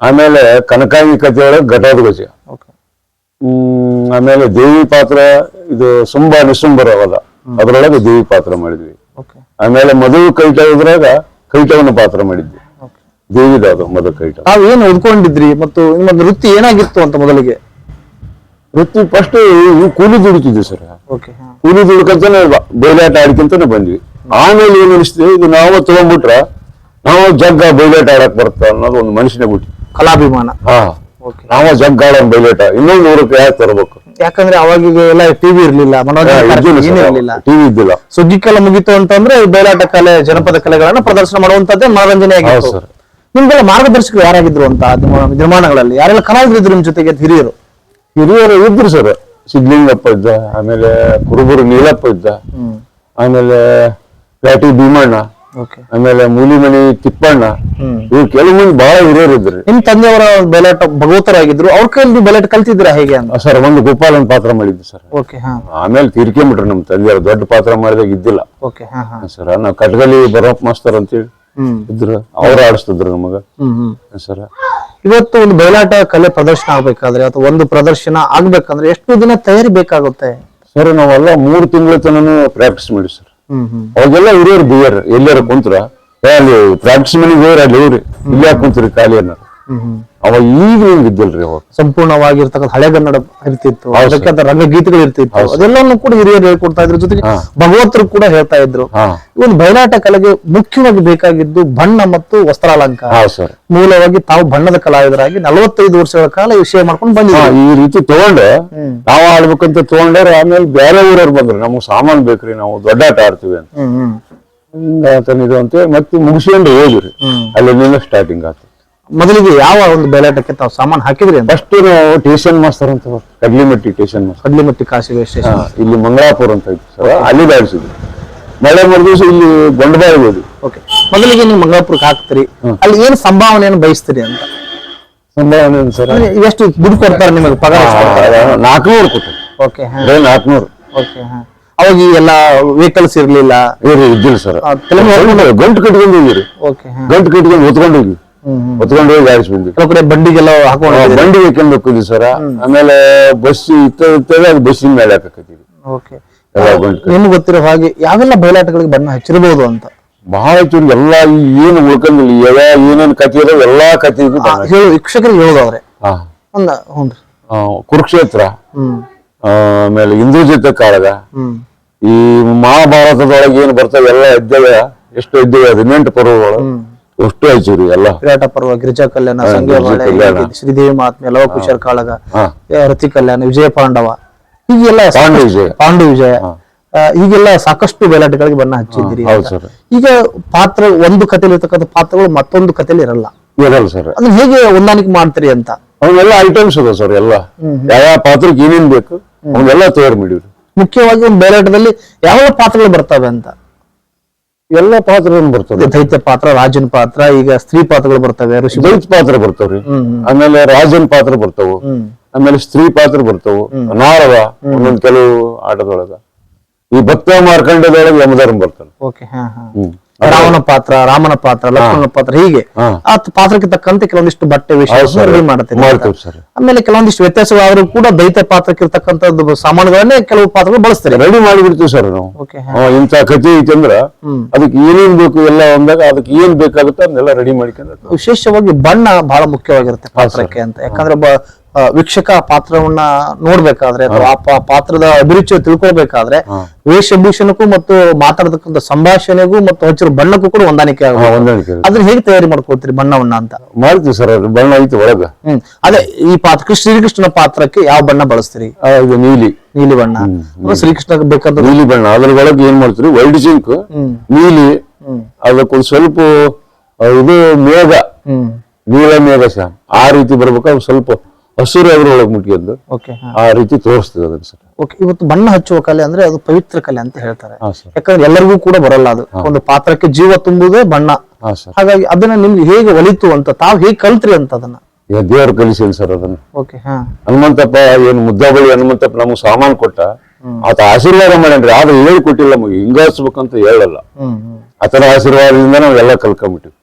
ಆಮೇಲೆ ಕನಕಾಯಿ ಕಥೆಯೊಳಗ ಘಟೋದ್ಗಜ. ಆಮೇಲೆ ದೇವಿ ಪಾತ್ರ ಇದು ಸುಂಬ ನಿಸುಂಬರವದ, ಅದ್ರೊಳಗೆ ದೇವಿ ಪಾತ್ರ ಮಾಡಿದ್ವಿ. ಆಮೇಲೆ ಮದುವೆ ಕೈಟದ್ರಾಗ ಕೈಟವನ ಪಾತ್ರ ಮಾಡಿದ್ವಿ. ದೇವಿದ ಅದು ಮದುವೆ ಕೈಟ. ತಾವ್ ಏನ್ ಓದ್ಕೊಂಡಿದ್ರಿ ಮತ್ತು ನಿಮ್ಮ ವೃತ್ತಿ ಏನಾಗಿತ್ತು ಅಂತ? ಮೊದಲಿಗೆ ವೃತ್ತಿ ಫಸ್ಟ್ ಕೂಲಿ ದುಡಿತಿದ್ವಿ ಸರ್. ಕೂಲಿ ದುಡ್ಕಂತಾನೆ ಬಯಲಾಟ ಆಡ್ಕೊಂತಾನೆ ಬಂದ್ವಿ. ಆಮೇಲೆ ಏನ್ ಅನಿಸ್ತೀವಿ, ಇದು ನಾವು ತಗೊಂಡ್ಬಿಟ್ರ ನಾವು ಜಗ್ಗ ಬಯಲಾಟ ಆಡಕ್ ಬರುತ್ತ ಅನ್ನೋದು ಒಂದು ಮನುಷ್ಯನೇ ಬಿಟ್ಟು ಕಲಾಭಿಮಾನ. ನಾವ ಜಗ್ಗ ಆಡೋ ಬಯಲಾಟ ಇನ್ನೊಂದು 100 ಯಾಕೆ ತರಬೇಕು? ಯಾಕಂದ್ರೆ ಅವಾಗ ಎಲ್ಲ ಟಿವಿ ಇರ್ಲಿಲ್ಲ, ಟಿವಿ ಇದ್ದಿಲ್ಲ. ಸುಗ್ಗಿಕೆಲ್ಲ ಮುಗಿತು ಅಂತಂದ್ರೆ ಬಯಲಾಟ ಕಲೆ, ಜನಪದ ಕಲೆಗಳನ್ನ ಪ್ರದರ್ಶನ ಮಾಡುವಂತದ್ದೇ ಮನೋರಂಜನೆ ಆಗಿತ್ತು. ನಿಮ್ಗೆಲ್ಲ ಮಾರ್ಗದರ್ಶಕರು ಯಾರಾಗಿದ್ರು ಅಂತ ನಿರ್ಮಾಣಗಳಲ್ಲಿ? ಯಾರೆಲ್ಲ ಕಲಾವಿದ್ರು ನಿಮ್ ಜೊತೆಗೆ? ಹಿರಿಯರು ಇದ್ರು ಸರ್. ಸಿದ್ಲಿಂಗಪ್ಪ ಇದ್ದ, ಆಮೇಲೆ ಕುರುಬೂರು ನೀಲಪ್ಪ ಇದ್ದ, ಆಮೇಲೆ ಪ್ಯಾಟಿ ಭೀಮಣ್ಣ, ಆಮೇಲೆ ಮೂಲಿಮಣಿ ತಿಪ್ಪಣ್ಣ, ಇವ್ರು ಕೆಲವು ಮಂದಿ ಬಹಳ ಹಿರಿಯರು ಇದ್ರು. ನಿಮ್ ತಂದೆಯವರ ಬಯಲಾಟ ಭಗವತರಾಗಿದ್ರು, ಅವ್ರ ಕೈಯಲ್ಲಿ ಬಯಲಾಟ ಕಲ್ತಿದ್ರ ಹೇಗೆ ಅಂತ? ಸರ್, ಒಂದು ಗೋಪಾಲನ್ ಪಾತ್ರ ಮಾಡಿದ್ವಿ ಸರ್. ಆಮೇಲೆ ತೀರ್ಕೊಂಡ್ಬಿಟ್ರು ನಮ್ಮ ತಂದೆಯವರು. ದೊಡ್ಡ ಪಾತ್ರ ಮಾಡಿದಾಗ ಇದ್ದಿಲ್ಲ ಸರ್. ನಾವು ಕಟ್ಗಲಿ ಬರೋಪ್ ಮಾಸ್ತರ್ ಅಂತೇಳಿ ಇದ್ರು, ಅವ್ರು ಆಡಿಸ್ತಿದ್ರು ನಮಗ ಸರ್. ಇವತ್ತು ಒಂದು ಬಯಲಾಟ ಕಲೆ ಪ್ರದರ್ಶನ ಆಗ್ಬೇಕಾದ್ರೆ ಅಥವಾ ಒಂದು ಪ್ರದರ್ಶನ ಆಗ್ಬೇಕಂದ್ರೆ ಎಷ್ಟು ದಿನ ತಯಾರಿ ಬೇಕಾಗುತ್ತೆ ಸರ್? ನಾವೆಲ್ಲ 3 ತಿಂಗಳ ತನಕ ಪ್ರಾಕ್ಟೀಸ್ ಮಾಡಿ ಸರ್. ಅವಾಗೆಲ್ಲ ಹಿರಿಯರು ಬಿಯರ್ ಎಲ್ಲಾರು ಕುಂತ್ರ ಅಲ್ಲಿ ಪ್ರಾಕ್ಟೀಸ್ ಮನೆಗೆ ಹೋಗ್ರಿ, ಅಲ್ಲಿ ಹೋಗ್ರಿ, ಇಲ್ಲಿ ಯಾಕೆ ಕುಂತ್ರಿ ಖಾಲಿ ಅನ್ನೋರು. ಅವಾಗ ಈಗ ಹಿಂಗ್ ಇದ್ದಿಲ್ರಿ. ಅವಾಗ ಸಂಪೂರ್ಣವಾಗಿರ್ತಕ್ಕಂಥ ಹಳೆಗನ್ನಡ ಇರ್ತಿತ್ತು, ಅದಕ್ಕೆ ರಂಗಗೀತೆಗಳು ಇರ್ತಿತ್ತು, ಅದೆಲ್ಲವನ್ನು ಕೂಡ ಹಿರಿಯರು ಹೇಳ್ಕೊಡ್ತಾ ಇದ್ರು. ಜೊತೆಗೆ ಭಗವತರು ಕೂಡ ಹೇಳ್ತಾ ಇದ್ರು. ಒಂದು ಬಯಲಾಟ ಕಲೆಗೆ ಮುಖ್ಯವಾಗಿ ಬೇಕಾಗಿದ್ದು ಬಣ್ಣ ಮತ್ತು ವಸ್ತ್ರಾಲಂಕಾರ. ಮೂಲವಾಗಿ ತಾವು ಬಣ್ಣದ ಕಲಾವಿದರಾಗಿ 45 ವರ್ಷಗಳ ಕಾಲ ವಿಷಯ ಮಾಡ್ಕೊಂಡು ಬಂದಿದ್ರು. ಈ ರೀತಿ ತಗೊಂಡೆ ನಾವು ಆಡ್ಬೇಕಂತ ತಗೊಂಡ್ರೆ, ಆಮೇಲೆ ಬೇರೆ ಊರವ್ರು ಬಂದ್ರು, ನಮಗ್ ಸಾಮಾನ್ ಬೇಕ್ರಿ, ನಾವು ದೊಡ್ಡಾಟ ಆಡ್ತೀವಿ ಅಂತ ಇದು ಅಂತ ಮತ್ತೆ ಮುಗಿಸ್ಕೊಂಡು ಹೋದ್ರಿ. ಅಲ್ಲಿಂದ ಸ್ಟಾರ್ಟಿಂಗ್ ಆಯ್ತು. ಮೊದಲಿಗೆ ಯಾವ ಒಂದು ಬಯಲಾಟಕ್ಕೆ ತಾವು ಸಾಮಾನು ಹಾಕಿದ್ರಿ? ಫಸ್ಟ್ ನಾವು ಟೇಷನ್ ಮಾಸ್ತರ್ ಅಂತ ಕಡ್ಲಿಮಟ್ಟಿ ಟೇಷನ್ ಮಾಸ್ತರ್, ಕಡ್ಲಿಮಟ್ಟಿ ಕಾಸಿಗೆ ಇಲ್ಲಿ ಮಂಗಳಾಪುರ ಅಂತ ಇತ್ತು ಸರ್. ಅಲ್ಲಿ ದಾಡಿಸಿದ್ವಿ. ಮಳೆ ಮರುದಿವಸ ಇಲ್ಲಿ ಗೊಂಡಬಾಯಿ ಹೋದ್ವಿ. ಮೊದಲಿಗೆ ನೀವು ಮಂಗಳಾಪುರಕ್ಕೆ ಹಾಕ್ತೀರಿ, ಅಲ್ಲಿ ಏನ್ ಸಂಭಾವನೆಯನ್ನು ಬಯಸ್ತೀರಿ ಅಂತ? ಸಂಭಾವನೆ ಸರ್, ಎಷ್ಟು ದುಡ್ಡು ಕೊಡ್ತಾರೆ ನಿಮಗೆ? ಪಗಾರ 400 ಕೊಡ್ತಾರೆ. 400. ಅವಾಗ ಎಲ್ಲ ವೆಹಿಕಲ್ಸ್ ಇರ್ಲಿಲ್ಲ, ಇದ್ದಿಲ್ಲ ಸರ್. ಗಂಟು ಕಟ್ಕೊಂಡು ಹೋಗಿರಿ, ಗಂಟು ಕಟ್ಕೊಂಡು ಹೊತ್ಕೊಂಡೋಗಿ ಹೊತ್ಕೊಂಡು ಹೋಗಿ ಗಾಡಿಸಿ ಬಂದ್ವಿ. ಕೆಲವು ಕಡೆ ಬಂಡಿಗೆಲ್ಲ ಹಾಕೊಂಡು ಬಂಡಿ ಹಾಕೊಂಡು ಹೋಗ್ತಿದ್ವಿ ಸರ್. ಆಮೇಲೆ ಬಸ್ ಇರ್ತದೆ, ಅದು ಬಸ್ಸಿನ ಮೇಲೆ ಹಾಕತ್ತೀವಿ. ನಿಮ್ಗೆ ಗೊತ್ತಿರೋ ಹಾಗೆ ಯಾವೆಲ್ಲ ಬಯಲಾಟಗಳಿಗೆ ಬಣ್ಣ ಹಚ್ಚಿರಬಹುದು ಅಂತ? ಬಹಳ ಚೂರು ಎಲ್ಲಾ ಏನು ಉಳ್ಕೊಂಡಿಲ್ಲ, ಏನೇನ್ ಕಥೆ ಇರೋ ಎಲ್ಲಾ ಕಥೆಗೂ ವೀಕ್ಷಕರಿಗೆ ಹೇಳೋದವ್ರೆ. ಕುರುಕ್ಷೇತ್ರ, ಆಮೇಲೆ ಇಂದ್ರಜಿತ್ ಕಾಳಗ, ಈ ಮಹಾಭಾರತದೊಳಗೆ ಏನು ಬರ್ತವೆ ಎಲ್ಲ ಇದ್ದೇವೆ. ಎಷ್ಟು ಇದ್ದೇವೆ? 18 ಪರ್ವಗಳು ಅಷ್ಟು ಹಚ್ಚಿರಿ ಎಲ್ಲ. ವಿರಾಟ ಪರ್ವ, ಗಿರಿಜಾ ಕಲ್ಯಾಣ, ಶ್ರೀದೇವಿ ಮಹಾತ್ಮೆ, ಲವಕುಶರ ಕಾಳಗ, ರತಿ ಕಲ್ಯಾಣ, ವಿಜಯ ಪಾಂಡವ, ಹೀಗೆಲ್ಲ ಪಾಂಡು ವಿಜಯ, ಹೀಗೆಲ್ಲ ಸಾಕಷ್ಟು ಬಯಲಾಟಗಳಿಗೆ ಬಣ್ಣ ಹಚ್ಚಿದ್ದೀರಿ. ಈಗ ಪಾತ್ರ ಒಂದು ಕಥೆಯಲ್ಲಿ ಇರ್ತಕ್ಕಂಥ ಪಾತ್ರಗಳು ಮತ್ತೊಂದು ಕಥೆಯಲ್ಲಿ ಇರಲ್ಲ ಸರ್. ಅದನ್ನ ಹೇಗೆ ಹೊಂದಾಣಿಕೆ ಮಾಡ್ತೀರಿ ಅಂತ? ಅವನ್ನೆಲ್ಲ ಐಟಮ್ಸ್ ಅದ ಸರ್. ಎಲ್ಲ ಯಾವ ಪಾತ್ರಕ್ಕೆ ಏನೇನ್ ಬೇಕು ಅವನ್ನೆಲ್ಲ ತಯಾರು ಮಾಡಿವ್ರಿ. ಮುಖ್ಯವಾಗಿ ಒಂದು ಬಯಲಾಟದಲ್ಲಿ ಯಾವ ಪಾತ್ರಗಳು ಬರ್ತವೆ ಅಂತ? ಎಲ್ಲ ಪಾತ್ರ ಬರ್ತದೆ. ದೈತ್ಯ ಪಾತ್ರ, ರಾಜನ್ ಪಾತ್ರ, ಈಗ ಸ್ತ್ರೀ ಪಾತ್ರಗಳು ಬರ್ತವೆ, ದೈತ್ಯ ಪಾತ್ರ ಬರ್ತಾವ್ರಿ, ಆಮೇಲೆ ರಾಜನ್ ಪಾತ್ರ ಬರ್ತಾವು, ಆಮೇಲೆ ಸ್ತ್ರೀ ಪಾತ್ರ ಬರ್ತಾವು, ನಾರವ ಒಂದೊಂದ್ ಕೆಲವು ಆಟದೊಳಗ ಈ ಭಕ್ತ ಮಾರ್ಕಂಡದೊಳಗೆ ಯಮಧರ್ಮ ಬರ್ತಾನೆ. ಓಕೆ. ರಾಮನ ಪಾತ್ರ, ಲಕ್ಷ್ಮಣನ ಪಾತ್ರ, ಹೀಗೆ ಆ ಪಾತ್ರಕ್ಕೆ ತಕ್ಕಂತೆ ಕೆಲವೊಂದಿಷ್ಟು ಬಟ್ಟೆ ವೇಷ ರೆಡಿ ಮಾಡ್ತೇವೆ ಸರ್. ಆಮೇಲೆ ಕೆಲವೊಂದಿಷ್ಟು ವ್ಯತ್ಯಾಸವಾದ್ರೂ ಕೂಡ ದೈತ್ಯ ಪಾತ್ರಕ್ಕೆ ಇರ್ತಕ್ಕಂಥದ್ದು ಸಾಮಾನುಗಳನ್ನೇ ಕೆಲವು ಪಾತ್ರಗಳು ಬಳಸ್ತಾರೆ. ರೆಡಿ ಮಾಡಿಬಿಡ್ತೀವಿ ಸರ್ ನಾವು. ಇಂಥ ಕಥೆ ಐತಿ ಅಂದ್ರ ಅದಕ್ಕೆ ಏನೇನ್ ಬೇಕು ಎಲ್ಲ ಒಂದಾಗ ಅದಕ್ಕೆ ಏನ್ ಬೇಕಾಗುತ್ತೆ ಅದನ್ನೆಲ್ಲ ರೆಡಿ ಮಾಡ್ಕೊಂಡು. ವಿಶೇಷವಾಗಿ ಬಣ್ಣ ಬಹಳ ಮುಖ್ಯವಾಗಿರುತ್ತೆ ಪಾತ್ರಕ್ಕೆ ಅಂತ. ಯಾಕಂದ್ರೆ ವೀಕ್ಷಕ ಪಾತ್ರವನ್ನ ನೋಡ್ಬೇಕಾದ್ರೆ ಅಥವಾ ಆ ಪಾತ್ರದ ಅಭಿರುಚಿ ತಿಳ್ಕೊಳ್ಬೇಕಾದ್ರೆ ವೇಷಭೂಷಣಕ್ಕೂ ಮತ್ತು ಮಾತಾಡತಕ್ಕಂಥ ಸಂಭಾಷಣೆಗೂ ಮತ್ತು ಹಚ್ಚಿರೋ ಬಣ್ಣಕ್ಕೂ ಕೂಡ ಹೊಂದಾಣಿಕೆ ಆಗುತ್ತೆ. ಅದನ್ನ ಹೇಗೆ ತಯಾರಿ ಮಾಡ್ಕೊಳ್ತೀರಿ ಬಣ್ಣವನ್ನ ಅಂತ? ಮಾಡ್ತೀವಿ ಸರ್, ಅದು ಬಣ್ಣ ಐತಿ ಒಳಗ. ಅದೇ ಈ ಪಾತ್ರ ಶ್ರೀಕೃಷ್ಣನ ಪಾತ್ರಕ್ಕೆ ಯಾವ ಬಣ್ಣ ಬಳಸ್ತೀರಿ? ನೀಲಿ ಬಣ್ಣ. ಶ್ರೀಕೃಷ್ಣ ಬೇಕಾದ ನೀಲಿ ಬಣ್ಣ, ಅದ್ರೊಳಗೆ ಏನ್ ಮಾಡ್ತೀರಿ, ವೈಟ್ ಜಿಂಕ್, ನೀಲಿ, ಅದಕ್ಕೊಂದು ಸ್ವಲ್ಪ ಇದು ಮೇಘ, ನೀಲ ಮೇಘ ಸಹ ಆ ರೀತಿ ಬರ್ಬೇಕು. ಸ್ವಲ್ಪ ಹಸಿರು ಅದ್ರೊಳಗೆ ಮುಟ್ಕೊಂಡು ಆ ರೀತಿ ತೋರಿಸ್ತದೆ ಅದನ್ನ ಸರ್. ಇವತ್ತು ಬಣ್ಣ ಹಚ್ಚುವ ಕಲೆ ಅಂದ್ರೆ ಅದು ಪವಿತ್ರ ಕಲೆ ಅಂತ ಹೇಳ್ತಾರೆ. ಯಾಕಂದ್ರೆ ಎಲ್ಲರಿಗೂ ಕೂಡ ಬರಲ್ಲ ಅದು. ಒಂದು ಪಾತ್ರಕ್ಕೆ ಜೀವ ತುಂಬುವುದೇ ಬಣ್ಣ. ಹಾಗಾಗಿ ಅದನ್ನ ನಿಮ್ಗೆ ಹೇಗೆ ಒಲಿತು ಅಂತ, ತಾವ್ ಹೇಗೆ ಕಲ್ತ್ರಿ ಅಂತ ಅದನ್ನ? ದೇವ್ರ ಕಲಿಸಿಲ್ಲ ಸರ್ ಅದನ್ನ. ಹನುಮಂತಪ್ಪ ಏನ್ ಮುದ್ದಾಬಳಿ ಹನುಮಂತಪ್ಪ ನಮಗ್ ಸಾಮಾನು ಕೊಟ್ಟ, ಆತ ಆಶೀರ್ವಾದ ಮಾಡೇನ್ರಿ, ಆದ್ರೆ ಹೇಳಿ ಕೊಟ್ಟಿಲ್ಲ ನಮಗೆ ಹಿಂಗ ಹಚ್ಬೇಕಂತ ಹೇಳಲ್ಲ. ಆತನ ಆಶೀರ್ವಾದದಿಂದ ನಾವ್ ಎಲ್ಲ ಕಲ್ಕೊಂಡ್ಬಿಟ್ಟಿವಿ.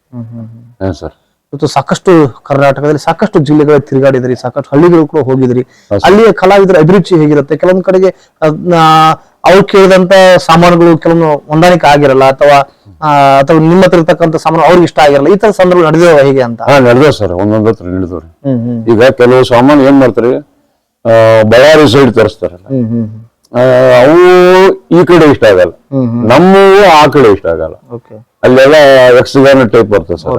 ಏನ್ ಸರ್, ಇವತ್ತು ಸಾಕಷ್ಟು ಕರ್ನಾಟಕದಲ್ಲಿ ಸಾಕಷ್ಟು ಜಿಲ್ಲೆಗಳ ತಿರುಗಾಡಿದ್ರಿ, ಸಾಕಷ್ಟು ಹಳ್ಳಿಗಳು ಕೂಡ ಹೋಗಿದ್ರಿ. ಅಲ್ಲಿಯ ಕಲಾವಿದರ ಅಭಿರುಚಿ ಹೇಗಿರುತ್ತೆ? ಕೆಲವೊಂದ್ ಕಡೆಗೆ ಅವ್ರು ಕೇಳಿದಂತ ಸಾಮಾನುಗಳು ಕೆಲವೊಂದು ಹೊಂದಾಣಿಕೆ ಆಗಿರಲ್ಲ, ಅಥವಾ ನಿಮ್ಮ ಹತ್ರ ಇರ್ತಕ್ಕಂಥ ಸಾಮಾನು ಅವ್ರಿಗೆ ಇಷ್ಟ ಆಗಿರಲ್ಲ. ಈ ತರ ಸಂದರ್ಭ ನಡೆದಿರುವ ಹೇಗೆ ಅಂತ? ನಡೆದ ಸರ್, ಒಂದೊಂದ್ ಹತ್ರ ನಡೆದವ್ರಿ. ಈಗ ಕೆಲವು ಸಾಮಾನು ಏನ್ ಮಾಡ್ತಾರೆ, ಬಳ್ಳಾರಿ ಸೈಡ್ ತರಿಸ್ತಾರಲ್ಲ, ಅವು ಈ ಕಡೆ ಇಷ್ಟ ಆಗಲ್ಲ, ನಮ್ಮವು ಆ ಕಡೆ ಇಷ್ಟ ಆಗಲ್ಲ. ಅಲ್ಲೆಲ್ಲ ಯಕ್ಷಗಾನ ಟೈಪ್ ಬರ್ತದೆ ಸರ್.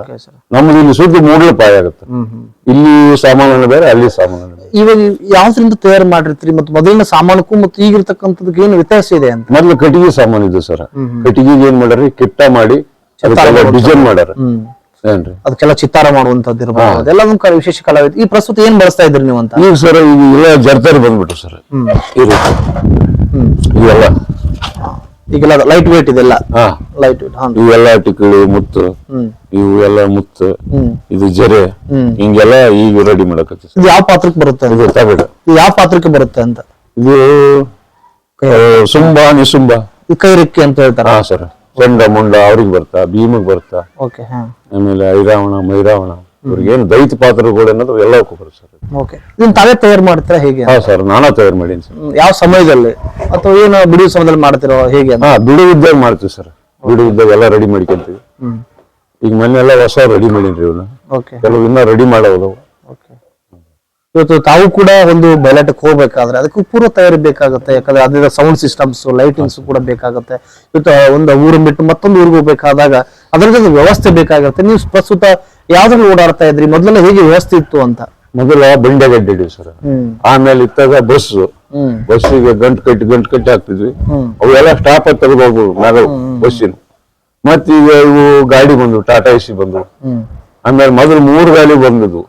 ನಮ್ದು ಇಲ್ಲಿ ಸುದ್ದಿ ಮೂಡ್ಲಪಾಯ ಆಗುತ್ತೆ. ಇಲ್ಲಿ ಸಾಮಾನು ಬೇರೆ, ಅಲ್ಲಿ ಸಾಮಾನು ಬೇರೆ. ಇವಾಗ ಯಾವ್ದ್ರಿಂದ ತಯಾರು ಮಾಡಿರ್ತೀರಿ ಮತ್ತು ಮೊದಲಿನ ಸಾಮಾನಕ್ಕೂ ಮತ್ತು ಈಗಿರ್ತಕ್ಕಂಥದಕ್ಕೆ ಏನು ವ್ಯತ್ಯಾಸ ಇದೆ ಅಂತ? ಮೊದ್ಲು ಕಟ್ಟಿಗೆ ಸಾಮಾನು ಇದು ಸರ್. ಕಟ್ಟಿಗೆಗೆ ಏನ್ ಮಾಡ್ಯಾರಿ, ಕಿಟ್ಟ ಮಾಡಿ ಡಿಸೈನ್ ಮಾಡ್ಯಾರ. ಏನ್ರಿ ಅದಕ್ಕೆಲ್ಲ ಚಿತ್ತಾರ ಮಾಡುವಂತದ್ದು ಇರ್ಬೋದು, ಅದೆಲ್ಲ ನಮ್ ವಿಶೇಷ ಕಲಾವಿದ. ಈ ಪ್ರಸ್ತುತ ಏನ್ ಬಳಸ್ತಾ ಇದ್ರಿ ನೀವು ಅಂತ? ಈಗ ಸರ್ ಈಗ ಜರ್ತಾರಿ ಬಂದ್ಬಿಟ್ಟು ಸರ್, ಇವೆಲ್ಲ ಈಗೆಲ್ಲ ಲೈಟ್ ವೇಟ್ ಇದೆಲ್ಲ. ಲೈಟ್ ವೇಟ್ ಇವೆಲ್ಲ ಟಿಕಳಿ ಮುತ್ತು, ಇವು ಎಲ್ಲ ಮುತ್ತು, ಇದು ಜರೆ, ಹಿಂಗೆಲ್ಲ ಈಗ ರೆಡಿ ಮಾಡಕತ್ತಿ. ಇದು ಯಾವ ಪಾತ್ರಕ್ಕೆ ಬರುತ್ತೆ? ಇದು ತಗಡ. ಇದು ಯಾವ ಪಾತ್ರಕ್ಕೆ ಬರುತ್ತೆ ಅಂತ? ಇದು ಸುಂಬ, ನಿಸುಂಬ, ಕೈರಿಕ್ಕಿ ಅಂತ ಹೇಳ್ತಾರ. ಹಾ ಸರ್. ಚಂಡ ಮುಂಡ ಅವ್ರಿಗೆ ಬರ್ತಾ, ಭೀಮಗ್ ಬರ್ತಾ, ಆಮೇಲೆ ಐರಾವಣ, ಮೈರಾವಣ, ಇವ್ರಿಗೇನು ದೈತ ಪಾತ್ರಗಳು ಅನ್ನೋದು ಎಲ್ಲಕ್ಕೂ ಬರುತ್ತೆ ಸರ್. ಇದನ್ನ ತಾವೇ ತಯಾರು ಮಾಡ್ತೀರಾ ಹೇಗೆ? ಹಾ ಸರ್, ನಾನಾ ತಯಾರು ಮಾಡೀನಿ ಸರ್. ಯಾವ ಸಮಯದಲ್ಲಿ, ಅಥವಾ ಏನು ಬಿಡುವ ಸಮಯದಲ್ಲಿ ಮಾಡ್ತಿರೋ ಹೇಗೆ? ಬಿಡುವಿದ್ದಾಗ ಮಾಡ್ತೀವಿ ಸರ್. ಬಿಡುವಿದ್ದಾಗ ಎಲ್ಲ ರೆಡಿ ಮಾಡ್ಕೊಂತೀವಿ. ಈಗ ಮೊನ್ನೆ ಎಲ್ಲ ಹೊಸ ರೆಡಿ ಮಾಡೀನ್ರಿ ಇವನ್ನ. ಕೆಲವು ಇನ್ನ ರೆಡಿ ಮಾಡೋದು. ಇವತ್ತು ತಾವು ಕೂಡ ಒಂದು ಬಯಲಾಟಕ್ಕೆ ಹೋಗ್ಬೇಕಾದ್ರೆ ಅದಕ್ಕೂ ಪೂರ್ವ ತಯಾರಿ ಬೇಕಾಗುತ್ತೆ. ಯಾಕಂದ್ರೆ ಅದರ ಸೌಂಡ್ ಸಿಸ್ಟಮ್ಸ್, ಲೈಟಿಂಗ್ಸ್ ಕೂಡ ಬೇಕಾಗುತ್ತೆ. ಇವತ್ತು ಒಂದು ಊರನ್ನ ಬಿಟ್ಟು ಮತ್ತೊಂದು ಊರಿಗೆ ಹೋಗ್ಬೇಕಾದಾಗ ಅದರದ್ದು ವ್ಯವಸ್ಥೆ ಬೇಕಾಗುತ್ತೆ. ನೀವು ಪ್ರಸ್ತುತ ಯಾವ್ದ್ರಲ್ಲಿ ಓಡಾಡ್ತಾ ಇದ್ರಿ? ಮೊದಲೆಲ್ಲ ಹೇಗೆ ವ್ಯವಸ್ಥೆ ಇತ್ತು ಅಂತ? ಮೊದಲ ಬಂಡೆಗಡ್ಡೆ ಸರ್, ಆಮೇಲೆ ಇತ್ತಾಗ ಬಸ್ಸಿಗೆ ಗಂಟು ಕಟ್ಟಿ ಹಾಕ್ತಿದ್ವಿ. ಅವೆಲ್ಲ ಸ್ಟಾಪ್ ಆಗಿ ತೆಗೆದು ಹೋಗ್ಬೋದು ಮ್ಯಾಗ ಬಸ್ಸಿನ. ಮತ್ತೀಗ ಇವು ಗಾಡಿ ಬಂದ್ವು, ಟಾಟಾ ಎಸಿ ಬಂದ್ವು. ಆಮೇಲೆ ಮೊದಲು 3 ಗಾಡಿ ಬಂದದ್ದು,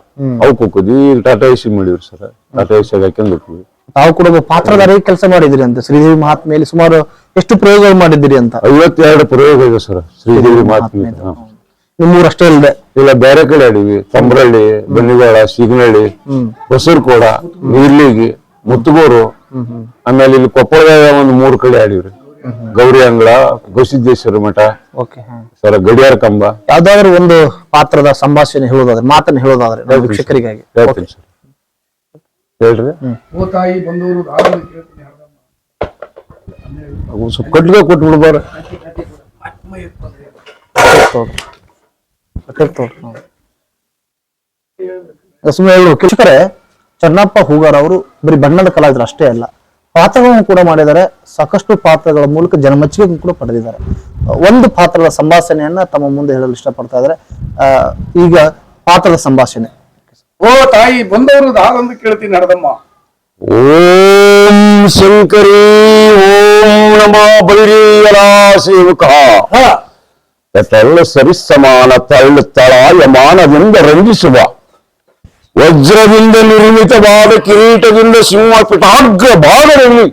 ಅವಕ್ಕೆ ಹೋಗಿದ್ವಿ. ಈಗ ಟಾಟಾ ಎಸಿ ಮಾಡಿವ್ರಿ ಸರ್, ಟಾಟಾ ಎಸಿ ಹಾಕೊಂಡು ಹೋಗ್ತೀವಿ. ತಾವು ಕೂಡ ಪಾತ್ರಧಾರಿ ಕೆಲಸ ಮಾಡಿದಿರಿ ಅಂತ ಶ್ರೀದೇವಿ ಮಹಾತ್ಮೆಯಲ್ಲಿ ಸುಮಾರು ಎಷ್ಟು ಪ್ರಯೋಗಗಳು ಮಾಡಿದಿರಿ ಅಂತ? 52 ಪ್ರಯೋಗ ಇದೆ ಸರ್ ಶ್ರೀದೇವಿ ಮಹಾತ್ಮೆ. ನಿಮ್ಮೂರಷ್ಟೇ ಇಲ್ಲದೆ ಇಲ್ಲ, ಬೇರೆ ಕಡೆ ಆಡಿವಿ. ತಂಬ್ರಳ್ಳಿ, ಬನ್ನಿವಾಳ, ಸಿಗ್ನಳ್ಳಿ, ಹೊಸರ್ಕೋಡ, ನೀರ್ಲಿಗಿ, ಮುತ್ತುಗೋರು, ಆಮೇಲೆ ಇಲ್ಲಿ ಕೊಪ್ಪಳದಾಗ ಒಂದು 3 ಕಡೆ ಆಡಿವ್ರಿ. ಗೌರಿ ಅಂಗಳ, ಗವಿಸಿದ್ದೇಶ್ವರ ಮಠ ಸರ್, ಗಡಿಯಾರ ಕಂಬ. ಯಾವ್ದಾದ್ರು ಒಂದು ಪಾತ್ರದ ಸಂಭಾಷಣೆ ಹೇಳೋದಾದ್ರೆ, ಮಾತನ್ನ ಹೇಳೋದಾದ್ರೆ ವೀಕ್ಷಕರಿಗಾಗಿ ಹೇಳ್ತೀನಿ ಸರ್. ಹೇಳ್ರಿ. ಕಟ್ಗೆ ಕೊಟ್ಬಿಡ್ಬಾರ. ವೀಕ್ಷಕರೇ, ಚನ್ನಪ್ಪ ಹೂಗಾರ್ ಅವರು ಬರೀ ಬಣ್ಣದ ಕಲಾವಿದರು ಅಷ್ಟೇ ಅಲ್ಲ, ಪಾತ್ರಗಳನ್ನು ಕೂಡ ಮಾಡಿದ್ದಾರೆ. ಸಾಕಷ್ಟು ಪಾತ್ರಗಳ ಮೂಲಕ ಜನಮೆಚ್ಚುಗೆ ಕೂಡ ಪಡೆದಿದ್ದಾರೆ. ಒಂದು ಪಾತ್ರದ ಸಂಭಾಷಣೆಯನ್ನ ತಮ್ಮ ಮುಂದೆ ಹೇಳಲು ಇಷ್ಟಪಡ್ತಾ ಇದ್ದಾರೆ. ಈಗ ಪಾತ್ರದ ಸಂಭಾಷಣೆ. ಓ ತಾಯಿ, ಬಂದವರು ಹಾಗೊಂದು ಕೇಳ್ತೀನಿ ನಡದಮ್ಮ. ಓಂ ಶಂಕರಿ, ಓಂ ನಮೋ ಬೈರಿಯಲ ಸೇವಕ. ತಳ್ಳ ಸರಿಸಮಾನ ತಳ್ಳು ತಳಾಯಮಾನದಿಂದ ರಂಜಿಸುವ, ವಜ್ರದಿಂದ ನಿರ್ಮಿತವಾದ ಕಿರೀಟದಿಂದ ಸಿಂಹ ಪಿಟಾಗ್ರ ಭಾಗದಲ್ಲಿ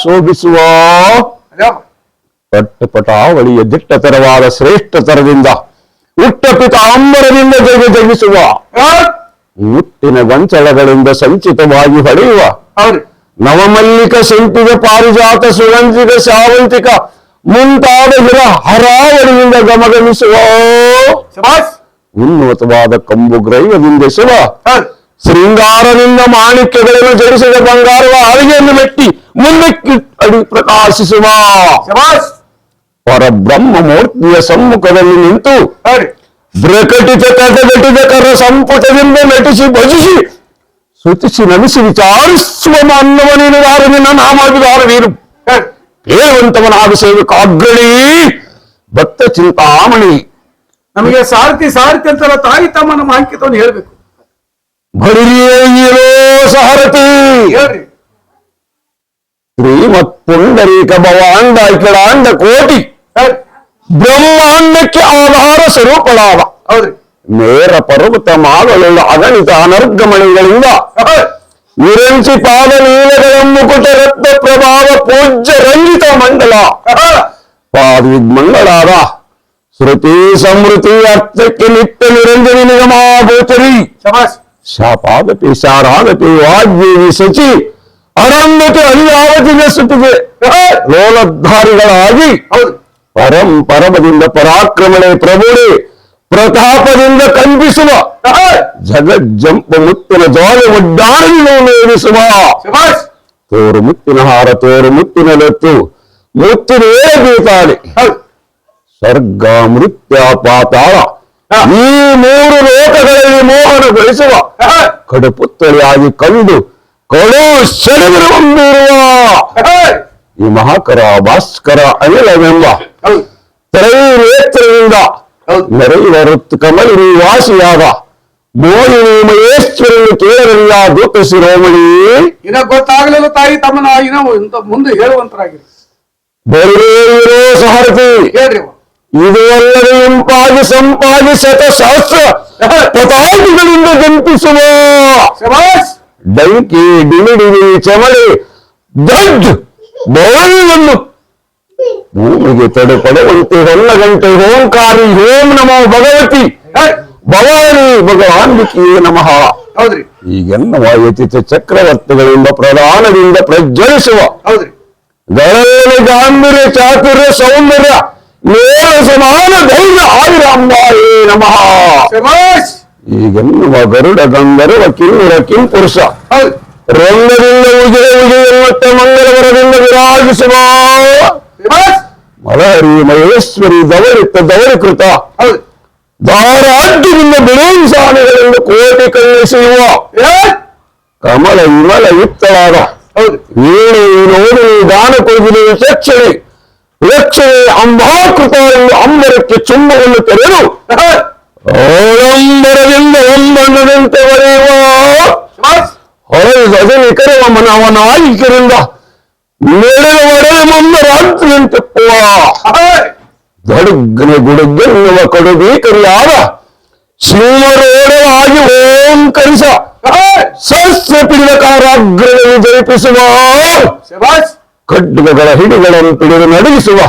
ಶೋಭಿಸುವ, ಪಟ್ಟಪಟಾವಳಿಯ ದಿಟ್ಟತರವಾದ ಶ್ರೇಷ್ಠತರದಿಂದ ಉಟ್ಟ ಪಿತಾಂಬರದಿಂದ ಜಗಿಸುವ, ಮುಟ್ಟಿನ ಗೊಂಚಲಗಳಿಂದ ಸಂಚಿತವಾಗಿ ಹೊಳೆಯುವ ನವಮಲ್ಲಿಕ ಸೆಂಟಿಗ ಪಾರಿಜಾತ ಸುಗಂಧಿಕ ಶಾವಂತಿಕ ಮುಂತಾದ ಗಿಡ ಹರಾವಳಿಯಿಂದ ಗಮಗಮಿಸುವ ಉನ್ನತವಾದ ಕಂಬು ಗ್ರೈವದಿಂದ ಶಿವ ಶೃಂಗಾರದಿಂದ ಮಾಣಿಕ್ಯಗಳನ್ನು ಜಡಿಸಿದ ಬಂಗಾರದ ಅಡಿಗೆಯನ್ನು ಮೆಟ್ಟಿ ಮುಂದಕ್ಕೆ ಅಡಿ ಪ್ರಕಾಶಿಸುವ ಪರಬ್ರಹ್ಮ ಮೂರ್ತಿಯ ಸಮ್ಮುಖದಲ್ಲಿ ನಿಂತು ಪ್ರಕಟಿತ ಕಟಗಟಿತ ಕರ ಸಂಪುಟದಿಂದ ನಟಿಸಿ ಭಜಿಸಿ ಸ್ತುತಿಸಿ ನಮಿಸಿ ವಿಚಾರಿಸುವ ಅನ್ನವನೇನು ನಿನ್ನ ನಾಮಾಭಿಧಾನವೇನು ಹೇಳುವಂತವನಾದ ಸೇವಕಾಗ್ರಣಿ ಭಕ್ತ ಚಿಂತಾಮಣಿ. ನಮಗೆ ಸಾರಥಿ ಅಂತಲ್ಲ, ತಾಯಿ ತಮ್ಮ ನಮ್ಮ ಅಂಕಿತವನ್ನು ಹೇಳ್ಬೇಕು. ಭರಿಯೋ ಸಾರಥಿ ಹೇಳ್ರಿ. ಶ್ರೀಮತ್ ಪುಂಡರೀಕ ಭವಾಂಡ ಇಕಡಾಂಡ ಕೋಟಿ ಬ್ರಹ್ಮಾಂಡಕ್ಕೆ ಆಧಾರ ಸ್ವರೂಪಳಾದ ಹೌದ್ರಿ. ನೇರ ಪರ್ವತ ಮಾಗಳುಳ್ಳ ಅಗಣಿತ ಅನರ್ಗಮಣಿಗಳಿಂದ ವಿರಂಚಿ ಪಾದ ನೀಲಗಳ ಮುಕುಟ ರತ್ನ ಪ್ರಭಾವ ಪೂಜ್ಯ ರಂಜಿತ ಮಂಡಲ ಪಾದ್ವಿಗ್ಮಂಗಳಾದ ಶ್ರುತಿ ಸಮೃತಿ ಅರ್ಥಕ್ಕೆ ನಿತ್ಯ ನಿರಂಜನಿ ನಿಗಮಾಗೋಚರಿ ಶಾಪಾದಪಿ ಶಾರಾದಪಿ ವಾಗ್ದೇವಿ ಸಚಿ ಅರಣ್ಯಕ್ಕೆ ಅಲಿಯಾವತಿಗೆ ಸುತ್ತಿಗೆ ಲೋಲಧಾರಿಗಳಾಗಿ ಪರಮದಿಂದ ಪರಾಕ್ರಮಣೆ ಪ್ರಭುಡೆ ಪ್ರತಾಪದಿಂದ ಕಂಪಿಸುವ ಜಗಜ್ಜಂಪ ಮುತ್ತಿನ ಜ್ವಾಲೆ ಒಡ್ಡಾಣಿಸುವ ತೋರು ಮುತ್ತಿನ ಹಾರ ತೋರು ಮುತ್ತಿನ ಲತ್ತು ಮುತ್ತಿನ ಬೀತಾಳೆ ಸ್ವರ್ಗ ಮೃತ್ಯ ಪಾತಾಳ ಈ ಮೂರು ಲೋಕಗಳಲ್ಲಿ ಮೋಹನಗೊಳಿಸುವ ಕಡುಪುತ್ತಳಿಯಾಗಿ ಕಂಡು ಕಡು ಶರವಿರುವಂಬಿರುವ ಈ ಮಹಾಕರ ಭಾಸ್ಕರ ಅನಿಲವೆಂಬ ತ್ರೈನೇತ್ರದಿಂದ ನೆರೆಯುವ ಋತು ಕಮಲಿ ವಾಸಿಯಾದ ಮೋಹಿನಿ ಮಹೇಶ್ವರನ್ನು ಕೇಳಲಿಲ್ಲ ದೂತ ಶಿರೋಮಣಿ. ಇನ್ನ ಗೊತ್ತಾಗಲಿಲ್ಲ ತಾಯಿ ತಮ್ಮನ ಮುಂದೆ ಹೇಳುವಂತರಾಗಿ ಬರಿರೋ ಸಾರಥಿ ಹೇಳ್ರಿ. ಇದು ಅಲ್ಲದೆ ಇಂಪಾಗಿ ಸಂಪಾಗಿ ಶತಶಾಸ್ತ್ರ ಪತಾಕಿಗಳಿಂದ ಗಂಟಿಸುವ ಡಂಕಿ ಡಿಮಿಡಿಮಿ ಚಮಳಿ ದೊಡ್ಡ ಬೌಲನ್ನು ಭೂಮಿಗೆ ತಡೆಪಡುವಂತೆ ಹೊನ್ನ ಗಂಟೆ ಓಂಕಾರಿ ಓಂ ನಮೋ ಭಗವತಿ ಭವಾನಿ ಭಗವಾನ್ವಿಕೆಯೇ ನಮಃ. ಹೌದ್ರಿ. ಈಗೆನ್ನುವ ಯತಿತ ಚಕ್ರವರ್ತಿಗಳಿಂದ ಪ್ರಧಾನದಿಂದ ಪ್ರಜ್ವಲಿಸುವ ಗಣನೆ ಗಾಂಭೀರ್ಯ ಚಾತುರ್ಯ ಸೌಂದರ್ಯ ನೇರ ಸಮಾನ ಧೈರ್ಯ ಆಯುರಾಂಬಾಯೇ ನಮಃ. ಈಗೆನ್ನುವ ಗರುಡ ಗಂಧರ್ವ ಕಿನ್ನರ ಕಿಂಪುರುಷ ರಂಗದಿಂದ ಉಜಿರ ಎನ್ನುತ್ತ ಮಂಗಲವರದಿಂದ ವಿರಾಜಿಸುವ ಮಲಹರಿ ಮಹೇಶ್ವರಿ ದವರಿಕೃತ ದಾರಾಢ್ಯದಿಂದ ಬಿಳುವು ಸಾನೆಗಳಿಂದ ಕೋಟಿ ಕಣ್ಣೆಸೆಯುವ ಕಮಲ ವಿಮಲ ಯುಕ್ತವಾದ ವೀಣೆ ನೋಡಿನಿ ದಾನ ಕೊಡುಗಿನ ವಿಚಕ್ಷಣೆ ವಿಲಕ್ಷಣೆ ಅಂಬಾಕೃತ ಎಂದು ಅಂಬರಕ್ಕೆ ಚುಂಬವನ್ನು ತೆರೆದು ಓಳಂಬರದಿಂದ ಒಂಬಣ್ಣದಂತೆ ಒಡೆಯುವ ಹೊರಗೆ ನಿಖರವ ಮನವನ ಆಯ್ಕೆರಿಂದ ನೆರೆದ ಒಡೆಯ ಮುಂದ ರಾತ್ರಿಯಂತೆ ದಡುಗ್ಗನೆ ಗುಡುಗೆನ್ನುವ ಕಡುಬೇಕರಿಯಾದ ಶ್ರೀಮರೋಡವಾಗಿ ಓಂಕರಿಸ ಸಸ್ಯ ಪಿಡಕಾರಾಗ್ರದಲ್ಲಿ ಜರಿಪಿಸುವ ಖಡ್ಗಗಳ ಹಿಡಿಗಳನ್ನು ಪಿಡಿದು ನಡುಗಿಸುವ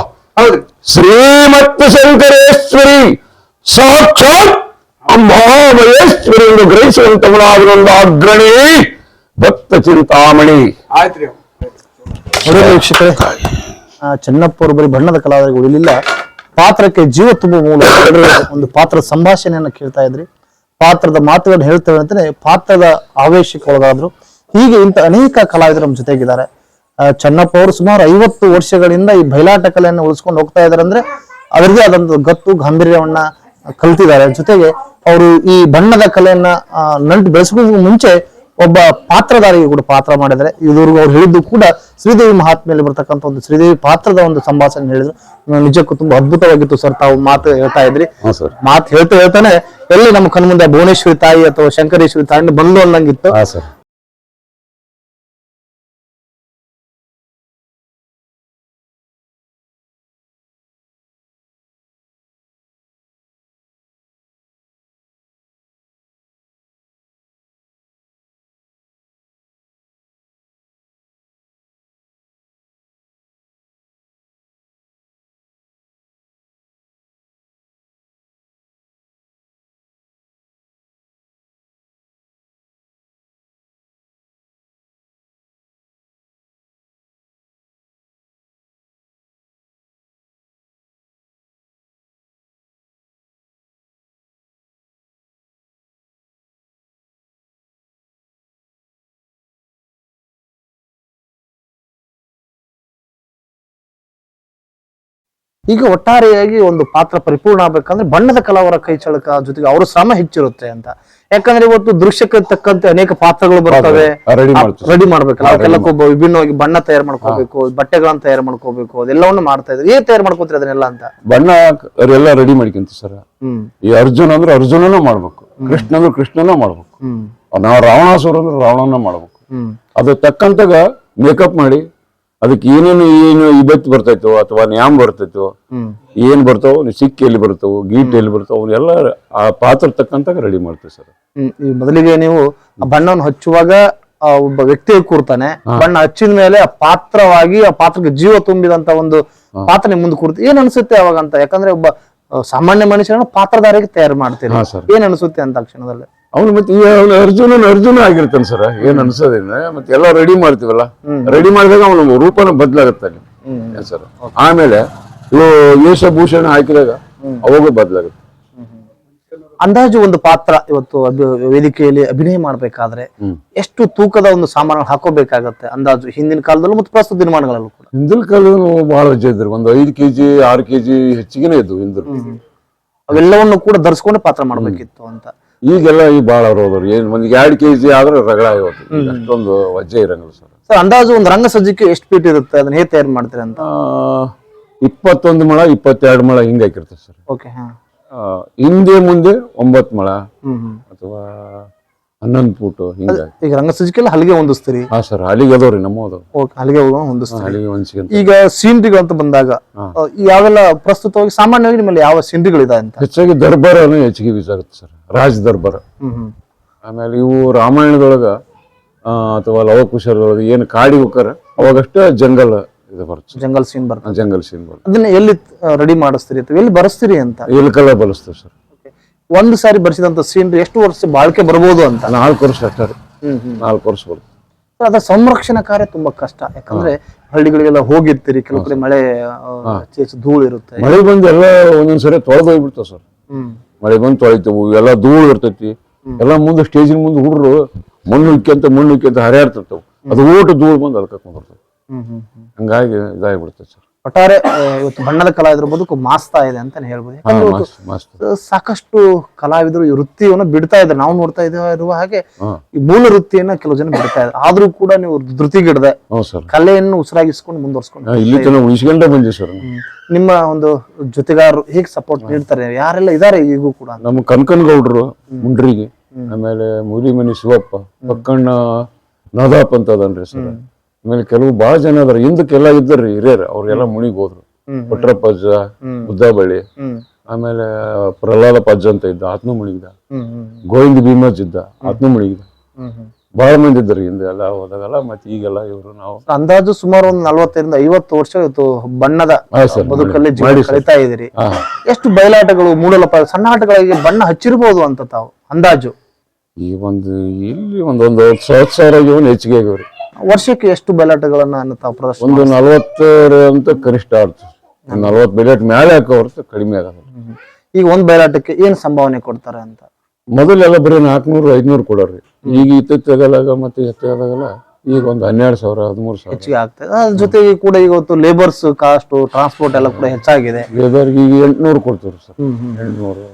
ಶ್ರೀಮತ್ ಶಂಕರೇಶ್ವರಿ ಸಾಕ್ಷಾತ್ ಅಂಬಾಮಹೇಶ್ವರಿ ಎಂದು ಗ್ರಹಿಸುವಂತವನಾದೊಂದು ಅಗ್ರಣಿ ಭಕ್ತ ಚಿಂತಾಮಣಿ. ಆಯ್ತ್ರಿ. ವೀಕ್ಷಕರೇ, ಚೆನ್ನಪ್ಪ ಅವರು ಬರೀ ಬಣ್ಣದ ಕಲಾವಿದರಿಗೆ ಉಳಿಲಿಲ್ಲ, ಪಾತ್ರಕ್ಕೆ ಜೀವ ತುಂಬುವ ಮೂಲಕ ಒಂದು ಪಾತ್ರದ ಸಂಭಾಷಣೆಯನ್ನು ಕೇಳ್ತಾ ಇದ್ರಿ, ಪಾತ್ರದ ಮಾತುಗಳನ್ನು ಹೇಳ್ತೇವೆ ಅಂತಾನೆ ಪಾತ್ರದ ಆವೇಶಕ್ಕೆ ಒಳಗಾದ್ರು. ಹೀಗೆ ಇಂಥ ಅನೇಕ ಕಲಾವಿದರು ನಮ್ಮ ಜೊತೆಗಿದ್ದಾರೆ. ಚೆನ್ನಪ್ಪ ಅವರು ಸುಮಾರು 50 ವರ್ಷಗಳಿಂದ ಈ ಬಯಲಾಟ ಕಲೆಯನ್ನು ಉಳಿಸ್ಕೊಂಡು ಹೋಗ್ತಾ ಇದಾರೆ ಅಂದ್ರೆ ಅದರದೇ ಆದಂತ ಗತ್ತು ಗಾಂಭೀರ್ಯವನ್ನ ಕಲ್ತಿದ್ದಾರೆ. ಜೊತೆಗೆ ಅವರು ಈ ಬಣ್ಣದ ಕಲೆಯನ್ನ ನಂಟು ಬೆಳೆಸೋದಕ್ಕೂ ಮುಂಚೆ ಒಬ್ಬ ಪಾತ್ರಧಾರಿಗೆ ಕೂಡ ಪಾತ್ರ ಮಾಡಿದ್ದಾರೆ. ಇದುವರೆಗೂ ಅವ್ರು ಹೇಳಿದ್ದು ಕೂಡ ಶ್ರೀದೇವಿ ಮಹಾತ್ಮೆಯಲ್ಲಿ ಬರ್ತಕ್ಕಂಥ ಒಂದು ಶ್ರೀದೇವಿ ಪಾತ್ರದ ಒಂದು ಸಂಭಾಷಣೆ ಹೇಳಿದ್ರು. ನಿಜಕ್ಕೂ ತುಂಬಾ ಅದ್ಭುತವಾಗಿತ್ತು ಸರ್. ತಾವು ಮಾತು ಹೇಳ್ತಾ ಇದ್ರಿ, ಮಾತು ಹೇಳ್ತಾನೆ ಎಲ್ಲಿ ನಮ್ಮ ಕಣ್ಮುಂದೆ ಭುವನೇಶ್ವರಿ ತಾಯಿ ಅಥವಾ ಶಂಕರೇಶ್ವರಿ ತಾಯಿ ಬಂದು ಅನ್ನಂಗಿತ್ತು. ಈಗ ಒಟ್ಟಾರೆಯಾಗಿ ಒಂದು ಪಾತ್ರ ಪರಿಪೂರ್ಣ ಆಗ್ಬೇಕಂದ್ರೆ ಬಣ್ಣದ ಕಲಾವರ ಕೈ ಚಳಕ ಜೊತೆಗೆ ಅವ್ರ ಶ್ರಮ ಹೆಚ್ಚಿರುತ್ತೆ ಅಂತ. ಯಾಕಂದ್ರೆ ಇವತ್ತು ದೃಶ್ಯಕ್ಕೆ ತಕ್ಕಂತೆ ಅನೇಕ ಪಾತ್ರಗಳು ಬರ್ತವೆ, ರೆಡಿ ಮಾಡ್ಬೇಕಲ್ಲ, ಅದಕ್ಕೆಲ್ಲಕ್ಕೊಬ್ಬ ವಿಭಿನ್ನವಾಗಿ ಬಣ್ಣ ತಯಾರು ಮಾಡ್ಕೋಬೇಕು, ಬಟ್ಟೆಗಳನ್ನ ತಯಾರು ಮಾಡ್ಕೋಬೇಕು, ಅದೆಲ್ಲವನ್ನು ಮಾಡ್ತಾ ಇದ್ರು. ಏನ್ ತಯಾರು ಮಾಡ್ಕೋತೀರಿ ಅದನ್ನೆಲ್ಲ ಅಂತ? ಬಣ್ಣ ಎಲ್ಲ ರೆಡಿ ಮಾಡ್ಕೊಂತ ಸರ್. ಈ ಅರ್ಜುನ ಅಂದ್ರೆ ಅರ್ಜುನನ ಮಾಡ್ಬೇಕು, ಕೃಷ್ಣ ಅಂದ್ರೆ ಕೃಷ್ಣನ ಮಾಡ್ಬೇಕು, ನಾವು ರಾವಣಾಸುರ ಅಂದ್ರೆ ರಾವಣನ ಮಾಡ್ಬೇಕು. ಅದ್ರ ತಕ್ಕಂತಾಗ ಮೇಕಪ್ ಮಾಡಿ ಅದಕ್ಕೆ ಏನು ಇವತ್ತು ಬರ್ತೈತೋ ಅಥವಾ ನ್ಯಾಮ್ ಬರ್ತೈತೋ, ಏನ್ ಬರ್ತಾವ ಸಿಕ್ಕಿ ಎಲ್ಲಿ ಬರ್ತಾವ, ಗೀಟ್ ಎಲ್ಲಿ ಬರ್ತಾವ, ಅವನ್ನೆಲ್ಲ ಆ ಪಾತ್ರ ತಕ್ಕಂತಾಗ ರೆಡಿ ಮಾಡ್ತೇವೆ ಸರ್. ಮೊದಲಿಗೆ ನೀವು ಬಣ್ಣವನ್ನು ಹಚ್ಚುವಾಗ ಒಬ್ಬ ವ್ಯಕ್ತಿ ಕೂರ್ತಾನೆ, ಬಣ್ಣ ಹಚ್ಚಿದ ಮೇಲೆ ಆ ಪಾತ್ರವಾಗಿ ಆ ಪಾತ್ರಕ್ಕೆ ಜೀವ ತುಂಬಿದಂತ ಒಂದು ಪಾತ್ರ ಮುಂದೆ ಕೂರ್ತ ಏನ್ ಅನ್ಸುತ್ತೆ ಅವಾಗ ಅಂತ? ಯಾಕಂದ್ರೆ ಒಬ್ಬ ಸಾಮಾನ್ಯ ಮನುಷ್ಯನ ಪಾತ್ರಧಾರಿಗೆ ತಯಾರು ಮಾಡ್ತೀರಿ, ಏನ್ ಅನ್ಸುತ್ತೆ ಅಂತ ಕ್ಷಣದಲ್ಲಿ? ಅವ್ನು ಮತ್ತೆ ಅರ್ಜುನ ಆಗಿರ್ತಾನೆ ಸರ್, ಏನ್ ಅನ್ಸೋದಿಲ್ಲ. ಮತ್ತೆ ಎಲ್ಲ ರೆಡಿ ಮಾಡ್ತೀವಲ್ಲ, ರೆಡಿ ಮಾಡಿದಾಗ ಅವನ ರೂಪನ ಬದಲಾಗುತ್ತೆ ಸರ್. ಆಮೇಲೆ ಇವು ವೇಷಭೂಷಣ ಹಾಕಿದಾಗ ಅವಾಗೂ ಬದಲಾಗುತ್ತೆ. ಅಂದಾಜು ಒಂದು ಪಾತ್ರ ಇವತ್ತು ವೇದಿಕೆಯಲ್ಲಿ ಅಭಿನಯ ಮಾಡ್ಬೇಕಾದ್ರೆ ಎಷ್ಟು ತೂಕದ ಒಂದು ಸಾಮಾನು ಹಾಕೋಬೇಕಾಗತ್ತೆ ಅಂದಾಜು? ಹಿಂದಿನ ಕಾಲದಲ್ಲೂ ಮತ್ತು ಪ್ರಸ್ತುತ ದಿನಮಾನಗಳಲ್ಲೂ ಕೂಡ. ಹಿಂದಿನ ಕಾಲದಲ್ಲೂ ಬಹಳ ವಜ್ಜೆ ಇದ್ರು, ಒಂದು 5 kg 6 kg ಹೆಚ್ಚಿಗೆನೆ ಇದ್ವು ಹಿಂದ್ರು. ಅವೆಲ್ಲವನ್ನು ಕೂಡ ಧರಿಸ್ಕೊಂಡು ಪಾತ್ರ ಮಾಡ್ಬೇಕಿತ್ತು ಅಂತ. ಈಗೆಲ್ಲ ಈ ಬಾಳ ರೋದವ್ರು ಏನ್ ಒಂದ್ 2 kg ಆದ್ರೆ ರಗಡ ಇವತ್ತು, ಅಷ್ಟೊಂದು ವಜ್ಜೆ ಇರಂಗಿಲ್ಲ ಸರ್. ಸರ್ ಅಂದಾಜು ಒಂದು ರಂಗ ಸಜ್ಜಿಕೆ ಎಷ್ಟು ಫೀಟ್ ಇರುತ್ತೆ, ಅದನ್ನ ಹೇಗೆ ತಯಾರು ಮಾಡ್ತೀರಿ ಅಂತ? 21 ಮೊಳ 22 ಮೊಳ ಹಿಂಗ ಹಾಕಿರ್ತೇವೆ ಸರ್. ಓಕೆ. ಹಿಂದೆ ಮುಂದೆ 9 ಮೊಳ ಅಥವಾ 11 ಫೂಟ್ ಹಿಂಗ. ಈಗ ರಂಗ ಸಜ್ಜಿಕೆಲ್ಲ ಹಲಿಗೆ ಹೊಂದಿಸ್ತೀರಿ? ಹಾ ಸರ್, ಹಲಿಗೆ ಅದಾವ್ರಿ ನಮ್ಮ ಹಲಿಗೆ ಹೊಂದಿಸ್ತೀರಿ. ಹಲಿಗೆ ಹೊಂದಿಸಿ. ಈಗ ಸೀನ್ರಿಗಳು ಅಂತ ಬಂದಾಗ ಯಾವೆಲ್ಲ ಪ್ರಸ್ತುತವಾಗಿ ಸಾಮಾನ್ಯವಾಗಿ ನಿಮ್ಮಲ್ಲಿ ಯಾವ ಸೀನ್ರಿಗಳಿದೆ ಅಂತ? ಹೆಚ್ಚಾಗಿ ದರ್ಬಾರನು ಹೆಚ್ಚಿಗೆ ಯೂಸ್ ಆಗುತ್ತೆ ಸರ್, ರಾಜ ದರ್ಬಾರ. ಆಮೇಲೆ ಇವು ರಾಮಾಯಣದೊಳಗ ಅಥವಾ ಲವಕುಶರದೊಳಗ ಏನು ಕಾಡಿ ಹೋಗ್ತಾರ ಅವಾಗಷ್ಟೇ ಜಂಗಲ್ ಇದು ಬರುತ್ತೆ, ಜಂಗಲ್ ಸೀನ್ ಬರುತ್ತೆ. ಜಂಗಲ್ ಸೀನ್ ಬರುತ್ತೆ. ಅದನ್ನ ಎಲ್ಲಿ ರೆಡಿ ಮಾಡಿಸ್ತೀರಿ ಅಥವಾ ಎಲ್ಲಿ ಬರೆಸ್ತೀರಿ ಅಂತ? ಇಲ್ಕಲ್ಲ ಬಳಸ್ತೇವೆ ಸರ್. ಒಂದು ಸಾರಿ ಬರ್ಸಿದಂತ ಸೀನ್ರಿ ಎಷ್ಟು ವರ್ಷ ಬಾಳಿಕೆ ಬರ್ಬೋದು ಅಂತ? 4 ವರ್ಷ ಅಷ್ಟೇ. 4 ವರ್ಷ ಬರುತ್ತೆ. ಅದ್ರ ಸಂರಕ್ಷಣಾ ಕಾರ್ಯ ತುಂಬಾ ಕಷ್ಟ, ಯಾಕಂದ್ರೆ ಹಳ್ಳಿಗಳಿಗೆಲ್ಲ ಹೋಗಿರ್ತೀರಿ, ಕೆಲವು ಕಡೆ ಮಳೆ ಧೂಳು ಇರುತ್ತೆ, ಮಳೆ ಬಂದು ಎಲ್ಲ ಒಂದೊಂದ್ಸರಿ ತೊಳೆದು ಹೋಗ್ಬಿಡ್ತಾವ ಸರ್. ಮಳೆ ಬಂದು ತೊಳಿತವು, ಎಲ್ಲ ಧೂಳು ಇರ್ತೈತಿ, ಎಲ್ಲ ಮುಂದೆ ಸ್ಟೇಜಿನ ಮುಂದೆ ಹುಡ್ರು ಮಣ್ಣು ಇಕ್ಕಂತ ಹರಿಯಾಡ್ತಿರ್ತಾವ, ಅದು ಓಟು ಧೂಳು ಬಂದು ಅದಕ್ಕೆ ಕುಂದಿರ್ತವೆ. ಹಂಗಾಗಿ ಇದಾಗಿಬಿಡ್ತದೆ ಸರ್. ಒಟ್ಟಾರೆ ಇವತ್ತು ಬಣ್ಣದ ಕಲಾವಿದರ ಬದುಕು ಮಾಸ್ತಾ ಇದೆ ಅಂತಾನೆ ಹೇಳ್ಬೋದು. ಸಾಕಷ್ಟು ಕಲಾವಿದರು ಈ ವೃತ್ತಿಯನ್ನು ಬಿಡ್ತಾ ಇದ್ದಾರೆ, ನಾವು ನೋಡ್ತಾ ಇರುವ ಹಾಗೆ ಈ ಮೂಲ ವೃತ್ತಿಯನ್ನ ಕೆಲವು ಜನ ಬಿಡ್ತಾ ಇದ್ದಾರೆ. ಆದ್ರೂ ಕೂಡ ನೀವು ಧೃತಿಗಿಡದೆ ಕಲೆಯನ್ನು ಉಸಿರಾಗಿಸ್ಕೊಂಡು ಮುಂದುವರ್ಸ್ಕೊಂಡು ಇಲ್ಲಿ ತನಕ ಉಳಿಸ್ಕೊಂಡೇ ಬಂದಿವಿ ಸರ್. ನಿಮ್ಮ ಒಂದು ಜೊತೆಗಾರರು ಹೇಗೆ ಸಪೋರ್ಟ್ ನೀಡ್ತಾರೆ? ಯಾರೆಲ್ಲ ಇದಾರೆ ಈಗೂ ಕೂಡ? ನಮ್ಮ ಕನಕನಗೌಡ್ರು ಮುಂಡ್ರಿಗೆ, ಆಮೇಲೆ ಮೂಲಿಮನಿ ಶಿವಪ್ಪ, ಪಕ್ಕಣ್ಣ ನಾದಾಪ್ ಅಂತ ಅದನ್ರಿ ಸರ್. ಆಮೇಲೆ ಕೆಲವು ಬಹಳ ಜನ ಅದಾರ, ಹಿಂದಕ್ಕೆಲ್ಲ ಇದ್ದಾರ್ರಿ ಹಿರಿಯರು, ಅವ್ರೆಲ್ಲ ಮುಣಿಗ್ ಹೋದ್ರು. ಪಟ್ರಪ್ಪ ಅಜ್ಜ, ಬುದ್ದಾಬಳ್ಳಿ, ಆಮೇಲೆ ಪ್ರಹ್ಲಾದ ಪಜ್ಜ ಅಂತ ಇದ್ದ, ಆತ್ನು ಮುಣಿಗಿದ. ಗೋವಿಂದ ಭೀಮಜ್ ಇದ್ದ, ಆತ್ನು ಮುಣಿಗಿದ. ಬಹಳ ಮಂದಿ ಇದ್ದಾರೆ ಹಿಂದೆ ಎಲ್ಲ ಹೋದಾಗಲ್ಲ. ಮತ್ತೆ ಈಗೆಲ್ಲ ಇವರು ನಾವು ಅಂದಾಜು ಸುಮಾರು ಒಂದು 40 ರಿಂದ 50 ವರ್ಷ ಇವತ್ತು ಬಣ್ಣದ ಬದುಕಲ್ಲಿ ಜೀವನ ಕಳೀತಾ ಇದ್ದೀರಿ. ಎಷ್ಟು ಬಯಲಾಟಗಳು ಮೂಡಲಪ್ಪ ಸಣ್ಣ ಆಟಗಳಿಗೆ ಬಣ್ಣ ಹಚ್ಚಿರ್ಬೋದು ಅಂತ ತಾವು ಅಂದಾಜು? ಈ ಇಲ್ಲಿ ಒಂದೊಂದು 10,000 ಹೆಚ್ಚಿಗೆ ಆಗ್ಯವ್ರಿ. ವರ್ಷಕ್ಕೆ ಎಷ್ಟು ಬಯಲಾಟಗಳನ್ನ ತಾವು ಪ್ರದರ್ಶನ? ಒಂದು 40 ಅಂತ ಕನಿಷ್ಠ ಆಡ್ತೀವಿ. 40 ಬಯಲಾಟ ಮೇಲೆ ಹಾಕೋ ಹೊರತು ಕಡಿಮೆ ಆಗಲ್ಲ. ಈಗ ಒಂದ್ ಬಯಲಾಟಕ್ಕೆ ಏನ್ ಸಂಭಾವನೆ ಕೊಡ್ತಾರೆ ಅಂತ? ಮೊದಲೆಲ್ಲ ಬರೀ 400-500 ಕೊಡೋರಿ. ಈಗ ಇತ್ತಾಗಲಾಗ ಮತ್ತೆ ಎತ್ತಾಗಲ್ಲ, ಈಗ ಒಂದು 12,000 13,000 ಹೆಚ್ಚಿಗೆ ಆಗ್ತದೆ. ಅದ್ರ ಜೊತೆಗೆ ಕೂಡ ಇವತ್ತು ಲೇಬರ್ಸ್ ಕಾಸ್ಟ್, ಟ್ರಾನ್ಸ್ಪೋರ್ಟ್ ಎಲ್ಲ ಕೂಡ ಹೆಚ್ಚಾಗಿದೆ. ಲೇಬರ್ ಈಗ 800 ಕೊಡ್ತೀವಿ ಸರ್. 800.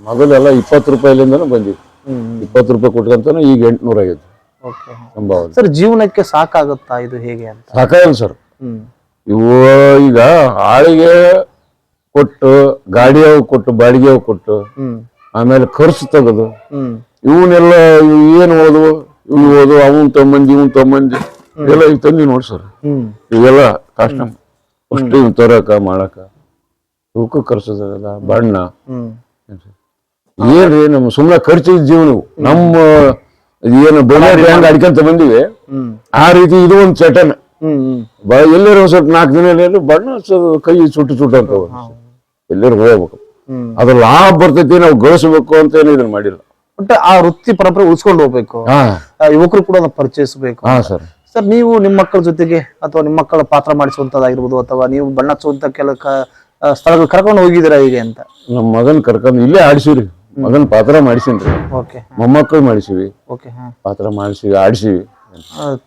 ಮೊದಲೆಲ್ಲ 20 ರೂಪಾಯಿಲಿಂದನೂ ಬಂದಿತ್ತು, 20 ರೂಪಾಯಿ ಕೊಟ್ಕಂತಾನೆ ಈಗ 800 ಆಗೈತಿ ಸಂಭಾವನೆ. ಸರ್ ಜೀವನಕ್ಕೆ ಸಾಕಾಗುತ್ತಾ ಇದು ಹೇಗೆ ಅಂತ? ಸಾಕಾಗಲ್ಲ ಸರ್. ಇವು ಈಗ ಆಳಿಗೆ ಕೊಟ್ಟು, ಗಾಡಿ ಕೊಟ್ಟು, ಬಾಡಿಗೆ ಕೊಟ್ಟು, ಆಮೇಲೆ ಖರ್ಚು ತೆಗೆದು ಇವನ್ನೆಲ್ಲ ಏನ್ ಓದು ಅವನ್ ತೊಂಬಂದಿ ಎಲ್ಲ ಈಗ ತಂದಿ ನೋಡಿ ಸರ್. ಇವೆಲ್ಲ ಕಷ್ಟ ಅಷ್ಟು ಇವ್ ತರಕ ಮಾಡಕ, ತೂಕ ಖರ್ಚದ ಬಣ್ಣ ಏನ್ರಿ ನಮ್ಮ ಸುಮ್ಮನೆ ಖರ್ಚಿದ ಜೀವನ. ನಮ್ಮ ಏನು ಬೆಳೆ ಹೆಂಗ್ ಅಡ್ಕೊಂತ ಬಂದಿವಿ ಆ ರೀತಿ ಇದು ಒಂದು ಚಟನ. ಎಲ್ಲರೂ ಸ್ವಲ್ಪ 4 ದಿನ ಬಣ್ಣ ಕೈ ಸುಟ್ಟು ಅಂತ ಎಲ್ಲರೂ ಹೋಗ್ಬೇಕು. ಅದ್ರ ಲಾಭ ಬರ್ತೈತಿ, ನಾವು ಗಳಿಸ್ಬೇಕು ಅಂತ ಏನು ಇದನ್ನ ಮಾಡಿಲ್ಲ. ಬಟ್ ಆ ವೃತ್ತಿ ಪರಂಪರೆ ಉಳಿಸ್ಕೊಂಡು ಹೋಗ್ಬೇಕು, ಯುವಕರು ಕೂಡ ಪರಿಚಯಿಸಬೇಕು. ಸರ್ ನೀವು ನಿಮ್ಮ ಮಕ್ಕಳ ಜೊತೆಗೆ ಅಥವಾ ನಿಮ್ಮ ಮಕ್ಕಳ ಪಾತ್ರ ಮಾಡಿಸುವಂತದ್ದಾಗಿರ್ಬೋದು, ಅಥವಾ ನೀವು ಬಣ್ಣ ಹಚ್ಚುವಂತ ಕೆಲ ಸ್ಥಳಗಳು ಕರ್ಕೊಂಡು ಹೋಗಿದ್ದೀರಾ ಹೀಗೆ ಅಂತ? ನಮ್ಮ ಮಗನ್ ಕರ್ಕೊಂಡು ಇಲ್ಲೇ ಆಡಿಸಿವ್ರಿ. ಮಗನ್ ಪಾತ್ರ ಮಾಡಿಸಿನ್ರಿ, ಮೊಮ್ಮಕ್ಕಳು ಮಾಡಿಸಿವಿ, ಪಾತ್ರ ಮಾಡಿಸಿವಿ, ಆಡಿಸಿವಿ.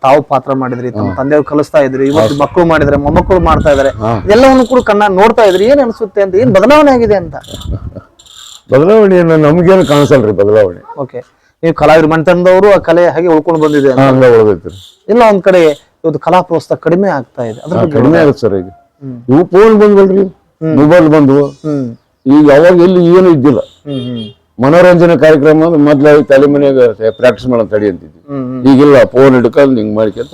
ತಾವು ಪಾತ್ರ ಮಾಡಿದ್ರಿ, ತಮ್ಮ ತಂದೆಯವ್ರು ಕಲಿಸ್ತಾ ಇದ್ರಿ, ಇವತ್ತು ಮಕ್ಕಳು ಮಾಡಿದ್ರೆ, ಮೊಮ್ಮಕ್ಕಳು ಮಾಡ್ತಾ ಇದಾರೆ, ಎಲ್ಲವನ್ನು ಕೂಡ ನೋಡ್ತಾ ಇದ್ರಿ. ಏನ್ ಅನ್ಸುತ್ತೆ ಅಂತ, ಏನ್ ಬದಲಾವಣೆ ಆಗಿದೆ ಅಂತ? ಬದಲಾವಣೆ ನಮ್ಗೇನು ಕಾಣಿಸಲ್ರಿ ಬದಲಾವಣೆ. ಓಕೆ, ನೀವು ಕಲಾವಿದ ಮನೆತನದವರು ಆ ಕಲೆ ಹಾಗೆ ಉಳ್ಕೊಂಡು ಬಂದಿದೆ ಹಂಗ ಉಳ್ದೈತ್ರಿ. ಇಲ್ಲ ಒಂದ್ ಕಡೆ ಇವತ್ತು ಕಲಾ ಪ್ರೋತ್ಸಾಹ ಕಡಿಮೆ ಆಗ್ತಾ ಇದೆ, ಅದ್ರ ಬಗ್ಗೆ ಕಡಿಮೆ ಆಗುತ್ತೆ ಸರ್. ಈಗ ಇವು ಫೋನ್ ಬಂದ್ವಲ್ರಿ, ಮೊಬೈಲ್ ಬಂದ್ವು. ಈಗ ಅವಾಗ ಎಲ್ಲಿ ಏನು ಇದ್ದಿಲ್ಲ. ಮನೋರಂಜನೆ ಕಾರ್ಯಕ್ರಮ ಅಂದ್ರೆ ಮೊದ್ಲ ತಲೆ ಮನೆಯಾಗ ಪ್ರಾಕ್ಟೀಸ್ ಮಾಡೋ ತಡಿ ಅಂತಿದ್ವಿ. ಈಗಿಲ್ಲ, ಫೋನ್ ಹಿಡ್ಕೊಂಡು ಹಿಂಗ್ ಮಾಡ್ಕೊಂತ.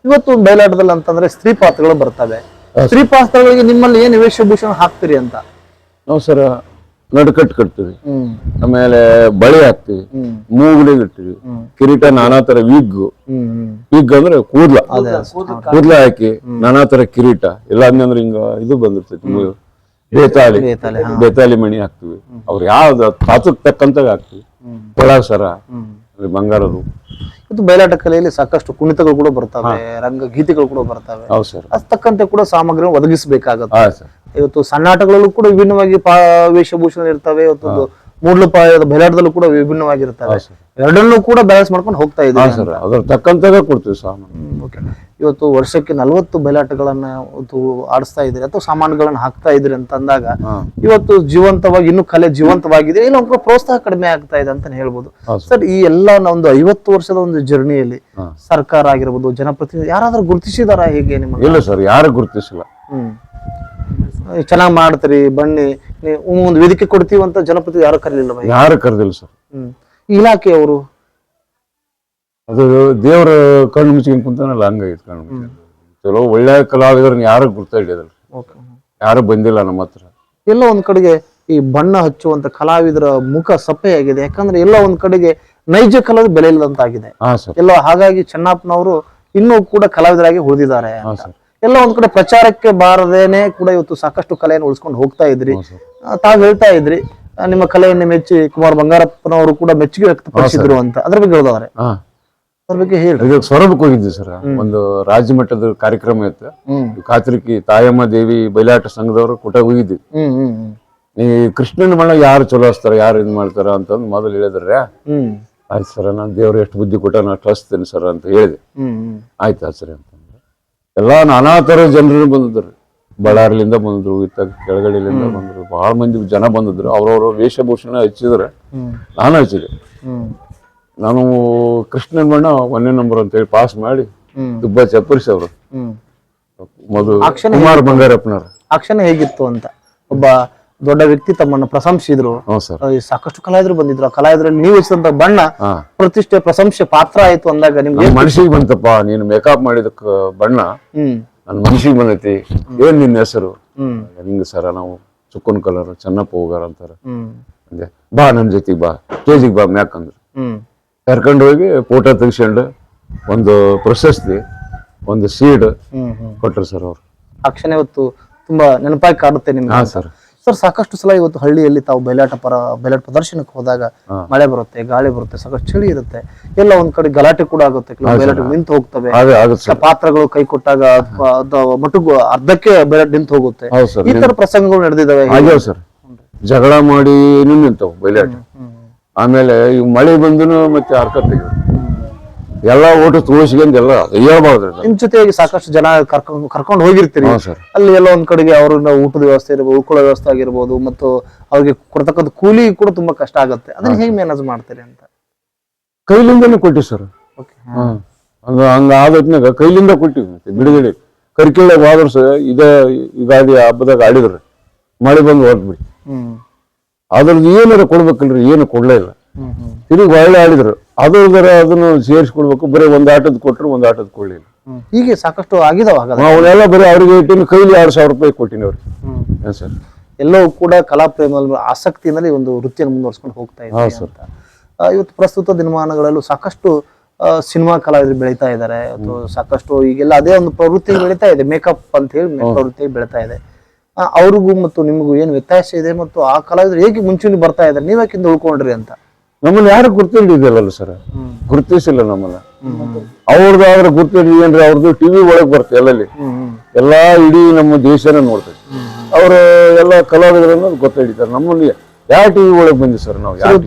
ಇವತ್ತು ಬಯಲಾಟದಲ್ಲಿ ಅಂತಂದ್ರೆ ಸ್ತ್ರೀ ಪಾತ್ರಗಳು ಬರ್ತವೆ. ಸ್ತ್ರೀ ಪಾತ್ರಗಳಿಗೆ ನಿಮ್ಮಲ್ಲಿ ಏನ್ ವೇಷಭೂಷಣ ಹಾಕ್ತೀರಿ ಅಂತ? ನಾವು ಸರ ನಡುಕಟ್ಟು ಕಟ್ತೀವಿ, ಆಮೇಲೆ ಬಳೆ ಹಾಕ್ತಿವಿ, ಮೂಗುಡಿಗೆ ಇಡ್ತೀವಿ, ಕಿರೀಟ, ನಾನಾ ತರ ವಿಗ್ ಅಂದ್ರೆ ಕೂದ್ಲ ಹಾಕಿ ನಾನಾ ತರ ಕಿರೀಟ ಎಲ್ಲ ಅಂದ್ರೆ ಹಿಂಗ ಇದು ಬಂದಿರ್ತೈತಿ. ಬೇತಾಲಿ ಮಣಿ ಹಾಕ್ತಿವಿ. ಅವ್ರು ಯಾವ್ದು ಪಾತ್ರಕ್ಕೆ ತಕ್ಕಂತಾಗ ಹಾಕ್ತಿವಿ. ಒಳಗ ಸರ ಬಂಗಾರದು. ಇವತ್ತು ಬಯಲಾಟ ಕಲೆಯಲ್ಲಿ ಸಾಕಷ್ಟು ಕುಣಿತಗಳು ಕೂಡ ಬರ್ತವೆ, ರಂಗ ಗೀತೆಗಳು ಕೂಡ ಬರ್ತವೆ. ಹೌದು ಸರ್. ಅದ್ ತಕ್ಕಂತೆ ಕೂಡ ಸಾಮಗ್ರಿ ಒದಗಿಸಬೇಕಾಗತ್ತೆ. ಇವತ್ತು ಸಣ್ಣಾಟಗಳಲ್ಲೂ ಕೂಡ ವಿಭಿನ್ನವಾಗಿ ವೇಷಭೂಷಣ ಇರ್ತವೆ. ಇವತ್ತು ಮೂಡ್ಲಪಾಯದ ಬಯಲಾಟದಲ್ಲೂ ಕೂಡ ವಿಭಿನ್ನವಾಗಿರ್ತವೆ. ಎರಡನ್ನೂ ಕೂಡ ಬ್ಯಾಲೆನ್ಸ್ ಮಾಡ್ಕೊಂಡು ಹೋಗ್ತಾ ಇದ್ದೀವಿ. ಅದ್ರ ತಕ್ಕಂತಾಗ ಕೊಡ್ತೀವಿ ಸಾಮಾನು. ಇವತ್ತು ವರ್ಷಕ್ಕೆ 40 ಬಯಲಾಟಗಳನ್ನ ಆಡಿಸ್ತಾ ಇದ್ರಿ ಅಥವಾ ಸಾಮಾನುಗಳನ್ನ ಹಾಕ್ತಾ ಇದ್ರಿ ಅಂತ ಅಂದಾಗ ಇವತ್ತು ಜೀವಂತವಾಗಿ, ಇನ್ನು ಕಲೆ ಜೀವಂತವಾಗಿದೆ, ಇಲ್ಲ ಒಂದು ಪ್ರೋತ್ಸಾಹ ಕಡಿಮೆ ಆಗ್ತಾ ಇದೆ ಅಂತ ಹೇಳ್ಬೋದು. ಸರ್, ಈ ಎಲ್ಲ ಒಂದು 50 ವರ್ಷದ ಒಂದು ಜರ್ನಿಯಲ್ಲಿ ಸರ್ಕಾರ ಆಗಿರ್ಬೋದು, ಜನಪ್ರತಿನಿಧಿ ಯಾರಾದ್ರೂ ಗುರುತಿಸಿದಾರ ಹೇಗೆ ನಿಮ್ಮ? ಇಲ್ಲ ಸರ್, ಯಾರು ಗುರುತಿಸಿಲ್ಲ. ಚೆನ್ನಾಗ್ ಮಾಡ್ತೀರಿ, ಬನ್ನಿ ಒಂದು ವೇದಿಕೆ ಕೊಡ್ತೀವಿ ಅಂತ ಜನಪ್ರತಿನಿಧಿ ಯಾರು ಕರೀಲಿಲ್ಲ? ಯಾರು ಕರೆದಿಲ್ಲ ಸರ್. ಇಲಾಖೆಯವರು ಅದು ದೇವರ ಕಣ್ಣು ಮುಚ್ಚಿಕೊಂಡು ಕುಂತಾನಲ್ಲ, ಹಂಗಾಗಿತ್ತು ಕಣ್ಣು ಮುಚ್ಚಿ. ಚಲೋ ಒಳ್ಳೆ ಕಲಾವಿದರನ್ನ ಯಾರು ಗುರ್ತ ಹಿಡಿಯೋದಲ್ಲ, ಯಾರು ಬಂದಿಲ್ಲ ನಮ್ಮ ಹತ್ರ. ಎಲ್ಲ ಒಂದ್ ಕಡೆಗೆ ಈ ಬಣ್ಣ ಹಚ್ಚುವಂತ ಕಲಾವಿದರ ಮುಖ ಸಪ್ಪೆಯಾಗಿದೆ. ಯಾಕಂದ್ರೆ ಎಲ್ಲ ಒಂದ್ ಕಡೆಗೆ ನೈಜ ಕಲಾವಿದ ಬೆಲೆ ಇಲ್ಲದಂತಾಗಿದೆ ಎಲ್ಲ. ಹಾಗಾಗಿ ಚೆನ್ನಪ್ಪನವರು ಇನ್ನೂ ಕೂಡ ಕಲಾವಿದರಾಗಿ ಉಳಿದಿದ್ದಾರೆ. ಎಲ್ಲ ಒಂದ್ ಕಡೆ ಪ್ರಚಾರಕ್ಕೆ ಬಾರದೇನೆ ಕೂಡ ಇವತ್ತು ಸಾಕಷ್ಟು ಕಲೆಯನ್ನು ಉಳಿಸ್ಕೊಂಡು ಹೋಗ್ತಾ ಇದ್ರಿ. ತಾವ್ ಹೇಳ್ತಾ ಇದ್ರಿ ನಿಮ್ಮ ಕಲೆಯನ್ನು ಮೆಚ್ಚಿ ಕುಮಾರ್ ಬಂಗಾರಪ್ಪನವರು ಕೂಡ ಮೆಚ್ಚುಗೆ ವ್ಯಕ್ತಪಡಿಸಿದ್ರು ಅಂತ. ಅದ್ರ ಬಗ್ಗೆ ಹೇಳಿದವ್ರೆ, ಅದ್ರ ಬಗ್ಗೆ ಹೇಳಿ. ಸೊರಬಕ್ಕೆ ಹೋಗಿದ್ವಿ ಸರ್, ಒಂದು ರಾಜ್ಯ ಮಟ್ಟದ ಕಾರ್ಯಕ್ರಮ ಇತ್ತು. ಕಾತ್ರಿಕಿ ತಾಯಮ್ಮ ದೇವಿ ಬಯಲಾಟ ಸಂಘದವರು ಕೂಟ ಹೋಗಿದ್ವಿ. ಈ ಕೃಷ್ಣನ ಬಣ್ಣ ಯಾರು ಚಲೋ ಹಚ್ತಾರ, ಯಾರು ಇದ್ ಮಾಡ್ತಾರ ಅಂತಂದು ಮೊದಲು ಹೇಳಿದ್ರೆ, ಆಯ್ತು ಸರ್, ನಾನು ದೇವ್ರು ಎಷ್ಟು ಬುದ್ಧಿ ಕೊಟ್ಟ ನಾನು ಕಳಿಸ್ತೇನೆ ಸರ್ ಅಂತ ಹೇಳಿದೆ. ಆಯ್ತಾ ಸರಿ ಅಂತಂದ್ರೆ ಎಲ್ಲಾ ನಾನಾ ತರ ಜನರು ಬಂದಿದ್ರು. ಬಳ್ಳಾರಿಲಿಂದ ಬಂದಿದ್ರು, ಇತ್ತಾಗ ಕೆಳಗಡೆಲಿಂದ ಬಂದ್ರು, ಬಹಳ ಮಂದಿ ಜನ ಬಂದಿದ್ರು. ಅವ್ರವ್ರ ವೇಷಭೂಷಣ ಹಚ್ಚಿದ್ರೆ ನಾನು ಹಚ್ಚಿದೆ. ನಾನು ಕೃಷ್ಣನ್ ಬಣ್ಣ 1ನೇ ನಂಬರ್ ಅಂತ ಹೇಳಿ ಪಾಸ್ ಮಾಡಿ ತುಂಬಾ ಚಪ್ಪರಿಸಿ ಅವರು ಮೊದಲು ಕುಮಾರ್ ಬಂಗಾರಪ್ಪನವ್ರು. ಆ ಕ್ಷಣ ಹೇಗಿತ್ತು ಅಂತ ಒಬ್ಬ ದೊಡ್ಡ ವ್ಯಕ್ತಿ ತಮ್ಮನ್ನು ಪ್ರಶಂಸಿದ್ರು. ಸಾಕಷ್ಟು ಕಲಾವಿದರು ಬಂದಿದ್ರು. ಆ ಕಲಾವಿದರಲ್ಲಿ ನೀವು ಹೆಚ್ಚಿದಂತ ಬಣ್ಣ ಪ್ರತಿಷ್ಠೆ ಪ್ರಶಂಸೆ ಪಾತ್ರ ಆಯ್ತು ಅಂದಾಗ ನಿಮ್ಗೆ ಮನಸ್ಸಿಗೆ ಬಂತಪ್ಪ, ನೀನು ಮೇಕಪ್ ಮಾಡಿದಕ್ಕ ಬಣ್ಣ ನನ್ ಮನಸ್ಸಿಗೆ ಬಂದೈತಿ. ಏನ್ ನಿನ್ನ ಹೆಸರು? ಹಿಂಗ ಸರ, ನಾವು ಚುಕ್ಕನ್ ಕಲರ್ ಚೆನ್ನಪ್ಪ ಹೋಗಾರ ಅಂತಾರ. ಅಂದೆ, ಬಾ ನನ್ ಜೊತೆಗೆ ಬಾ, ಸ್ಟೇಜಿಗೆ ಬಾ ಮ್ಯಾಕ್ ಅಂದ್ರು. ಕರ್ಕೊಂಡು ಹೋಗಿ ಫೋಟೋ ತೆಗಿಸ್ಕೊಂಡು ಒಂದು ಪ್ರಶಸ್ತಿ, ಒಂದು ಸೀಡ್ ಕೊಟ್ರು ಸರ್ ಅವ್ರು. ಆ ಕ್ಷಣ ಇವತ್ತು ತುಂಬಾ ನೆನಪಾಗಿ ಕಾಡುತ್ತೆ ನಿಮ್ಗೆ. ಸರ್ ಸರ್, ಸಾಕಷ್ಟು ಸಲ ಇವತ್ತು ಹಳ್ಳಿಯಲ್ಲಿ ತಾವು ಬಯಲಾಟ ಪ್ರದರ್ಶನಕ್ಕೆ ಹೋದಾಗ ಮಳೆ ಬರುತ್ತೆ, ಗಾಳಿ ಬರುತ್ತೆ, ಸಾಕಷ್ಟು ಚಳಿ ಇರುತ್ತೆ, ಎಲ್ಲ ಒಂದ್ ಕಡೆ ಗಲಾಟೆ ಕೂಡ ಆಗುತ್ತೆ, ಬಯಲಾಟ ನಿಂತು ಹೋಗ್ತವೆ, ಪಾತ್ರಗಳು ಕೈ ಕೊಟ್ಟಾಗ ಮಟ್ಟುಗು ಅರ್ಧಕ್ಕೆ ಬಯಲಾಟ ನಿಂತು ಹೋಗುತ್ತೆ. ಈ ತರ ಪ್ರಸಂಗಗಳು ನಡೆದಿದ್ದಾವೆ ಸರ್. ಜಗಳ ಮಾಡಿ ನಿಂತವು ಬಯಲಾಟ. ಆಮೇಲೆ ಈ ಮಳೆ ಬಂದನು ಮತ್ತೆ ಹರ್ಕ ತೆಗೆದು ಎಲ್ಲ ಓಟು ತೋರಿಸ್ಕೊಂಡೆಲ್ಲ ಹೇಳ್ಬಾರ್ದು. ನಿಮ್ ಜೊತೆಗೆ ಸಾಕಷ್ಟು ಜನ ಕರ್ಕೊಂಡು ಹೋಗಿರ್ತೀರಿ. ಅಲ್ಲಿ ಎಲ್ಲ ಒಂದ್ ಕಡೆಗೆ ಅವ್ರನ್ನ ಊಟದ ವ್ಯವಸ್ಥೆ ಇರ್ಬೋದು, ಉಳ್ಕೊಳ್ಳೋ ವ್ಯವಸ್ಥೆ ಆಗಿರ್ಬೋದು, ಮತ್ತು ಅವ್ರಿಗೆ ಕೊಡ್ತಕ್ಕಂಥ ಕೂಲಿ ಕೂಡ ತುಂಬಾ ಕಷ್ಟ ಆಗುತ್ತೆ. ಅದನ್ನ ಹೇಗೆ ಮ್ಯಾನೇಜ್ ಮಾಡ್ತೀರಿ ಅಂತ? ಕೈಲಿಂದನೇ ಕೊಟ್ಟಿವಿ ಸರ್. ಹಂಗ ಆದತ್ನಾಗ ಕೈಲಿಂದ ಕೊಟ್ಟಿವಿ. ಬಿಡುಗಡೆ ಕರಿಕೆಳ್ಳ ವಾದರ್ಸ ಇದೇ ಯುಗಾದಿ ಹಬ್ಬದಾಗ ಆಡಿದ್ರಿ, ಮಳೆ ಬಂದು ಹೊರಟ್ಬಿಡಿ. ಅದ್ರದ್ದು ಏನಾರ ಕೊಡ್ಬೇಕಲ್ರಿ, ಏನು ಕೊಡ್ಲೇ ಇಲ್ಲ. ತಿರುಗಿ ಒಳ್ಳೆ ಆಡಿದ್ರು, ಅದನ್ನು ಸೇರಿಸ್ಕೊಡ್ಬೇಕು. ಬರೀ ಒಂದ್ ಆಟದ ಕೊಟ್ರು, ಒಂದ್ ಆಟದ ಕೊಡ್ಲಿಲ್ಲ. ಹೀಗೆ ಸಾಕಷ್ಟು ಆಗಿದಾವ. ಅವನ್ನೆಲ್ಲ ಬರೀ ಅವ್ರಿಗೆ ಇಟ್ಟಿನ ಕೈಲಿ 2,000 ರೂಪಾಯಿ ಕೊಟ್ಟಿನಿ ಅವ್ರಿಗೆ. ಸರ್, ಎಲ್ಲವೂ ಕೂಡ ಕಲಾ ಪ್ರೇಮ ಆಸಕ್ತಿಯಲ್ಲಿ ಒಂದು ವೃತ್ತಿಯನ್ನು ಮುಂದುವರ್ಸ್ಕೊಂಡು ಹೋಗ್ತಾ ಇದ್ದಾರೆ. ಇವತ್ತು ಪ್ರಸ್ತುತ ದಿನಮಾನಗಳಲ್ಲೂ ಸಾಕಷ್ಟು ಸಿನಿಮಾ ಕಲಾವಿದರು ಬೆಳೀತಾ ಇದ್ದಾರೆ. ಸಾಕಷ್ಟು ಈಗೆಲ್ಲ ಅದೇ ಒಂದು ಪ್ರವೃತ್ತಿ ಬೆಳೀತಾ ಇದೆ, ಮೇಕಪ್ ಅಂತ ಹೇಳಿ ಪ್ರವೃತ್ತಿ ಬೆಳೀತಾ ಇದೆ. ಅವ್ರಿಗೂ ಮತ್ತು ನಿಮಗೂ ಏನು ವ್ಯತ್ಯಾಸ ಇದೆ, ಮತ್ತು ಆ ಕಲಾವಿದರು ಹೇಗೆ ಮುಂಚೂಣಿ ಬರ್ತಾ ಇದ್ದಾರೆ, ನೀವ್ಯಾಕಿಂದ ಉಳ್ಕೊಂಡ್ರಿ ಅಂತ? ನಮ್ಮನ್ನ ಯಾರು ಗುರ್ತಿಲ್ಲ ಸರ್, ಗುರ್ತಿಸಿಲ್ಲ ನಮ್ಮನ್ನ. ಅವ್ರದ್ದಾದ್ರೆ ಗುರ್ತಿದ್ವಿ ಅವ್ರದ್ದು ಟಿವಿ ಒಳಗ್ ಬರ್ತದೆ, ಎಲ್ಲಲ್ಲಿ ಎಲ್ಲಾ ಇಡೀ ನಮ್ಮ ದೇಶನ ನೋಡ್ತೇವೆ. ಅವರು ಎಲ್ಲ ಕಲಾವಿದರನ್ನ ಗೊತ್ತಿಡ್ತಾರೆ. ನಮ್ಮಲ್ಲಿ ಯಾವ ಟಿವಿ ಒಳಗ್ ಬಂದಿ ಸರ್ ನಾವು?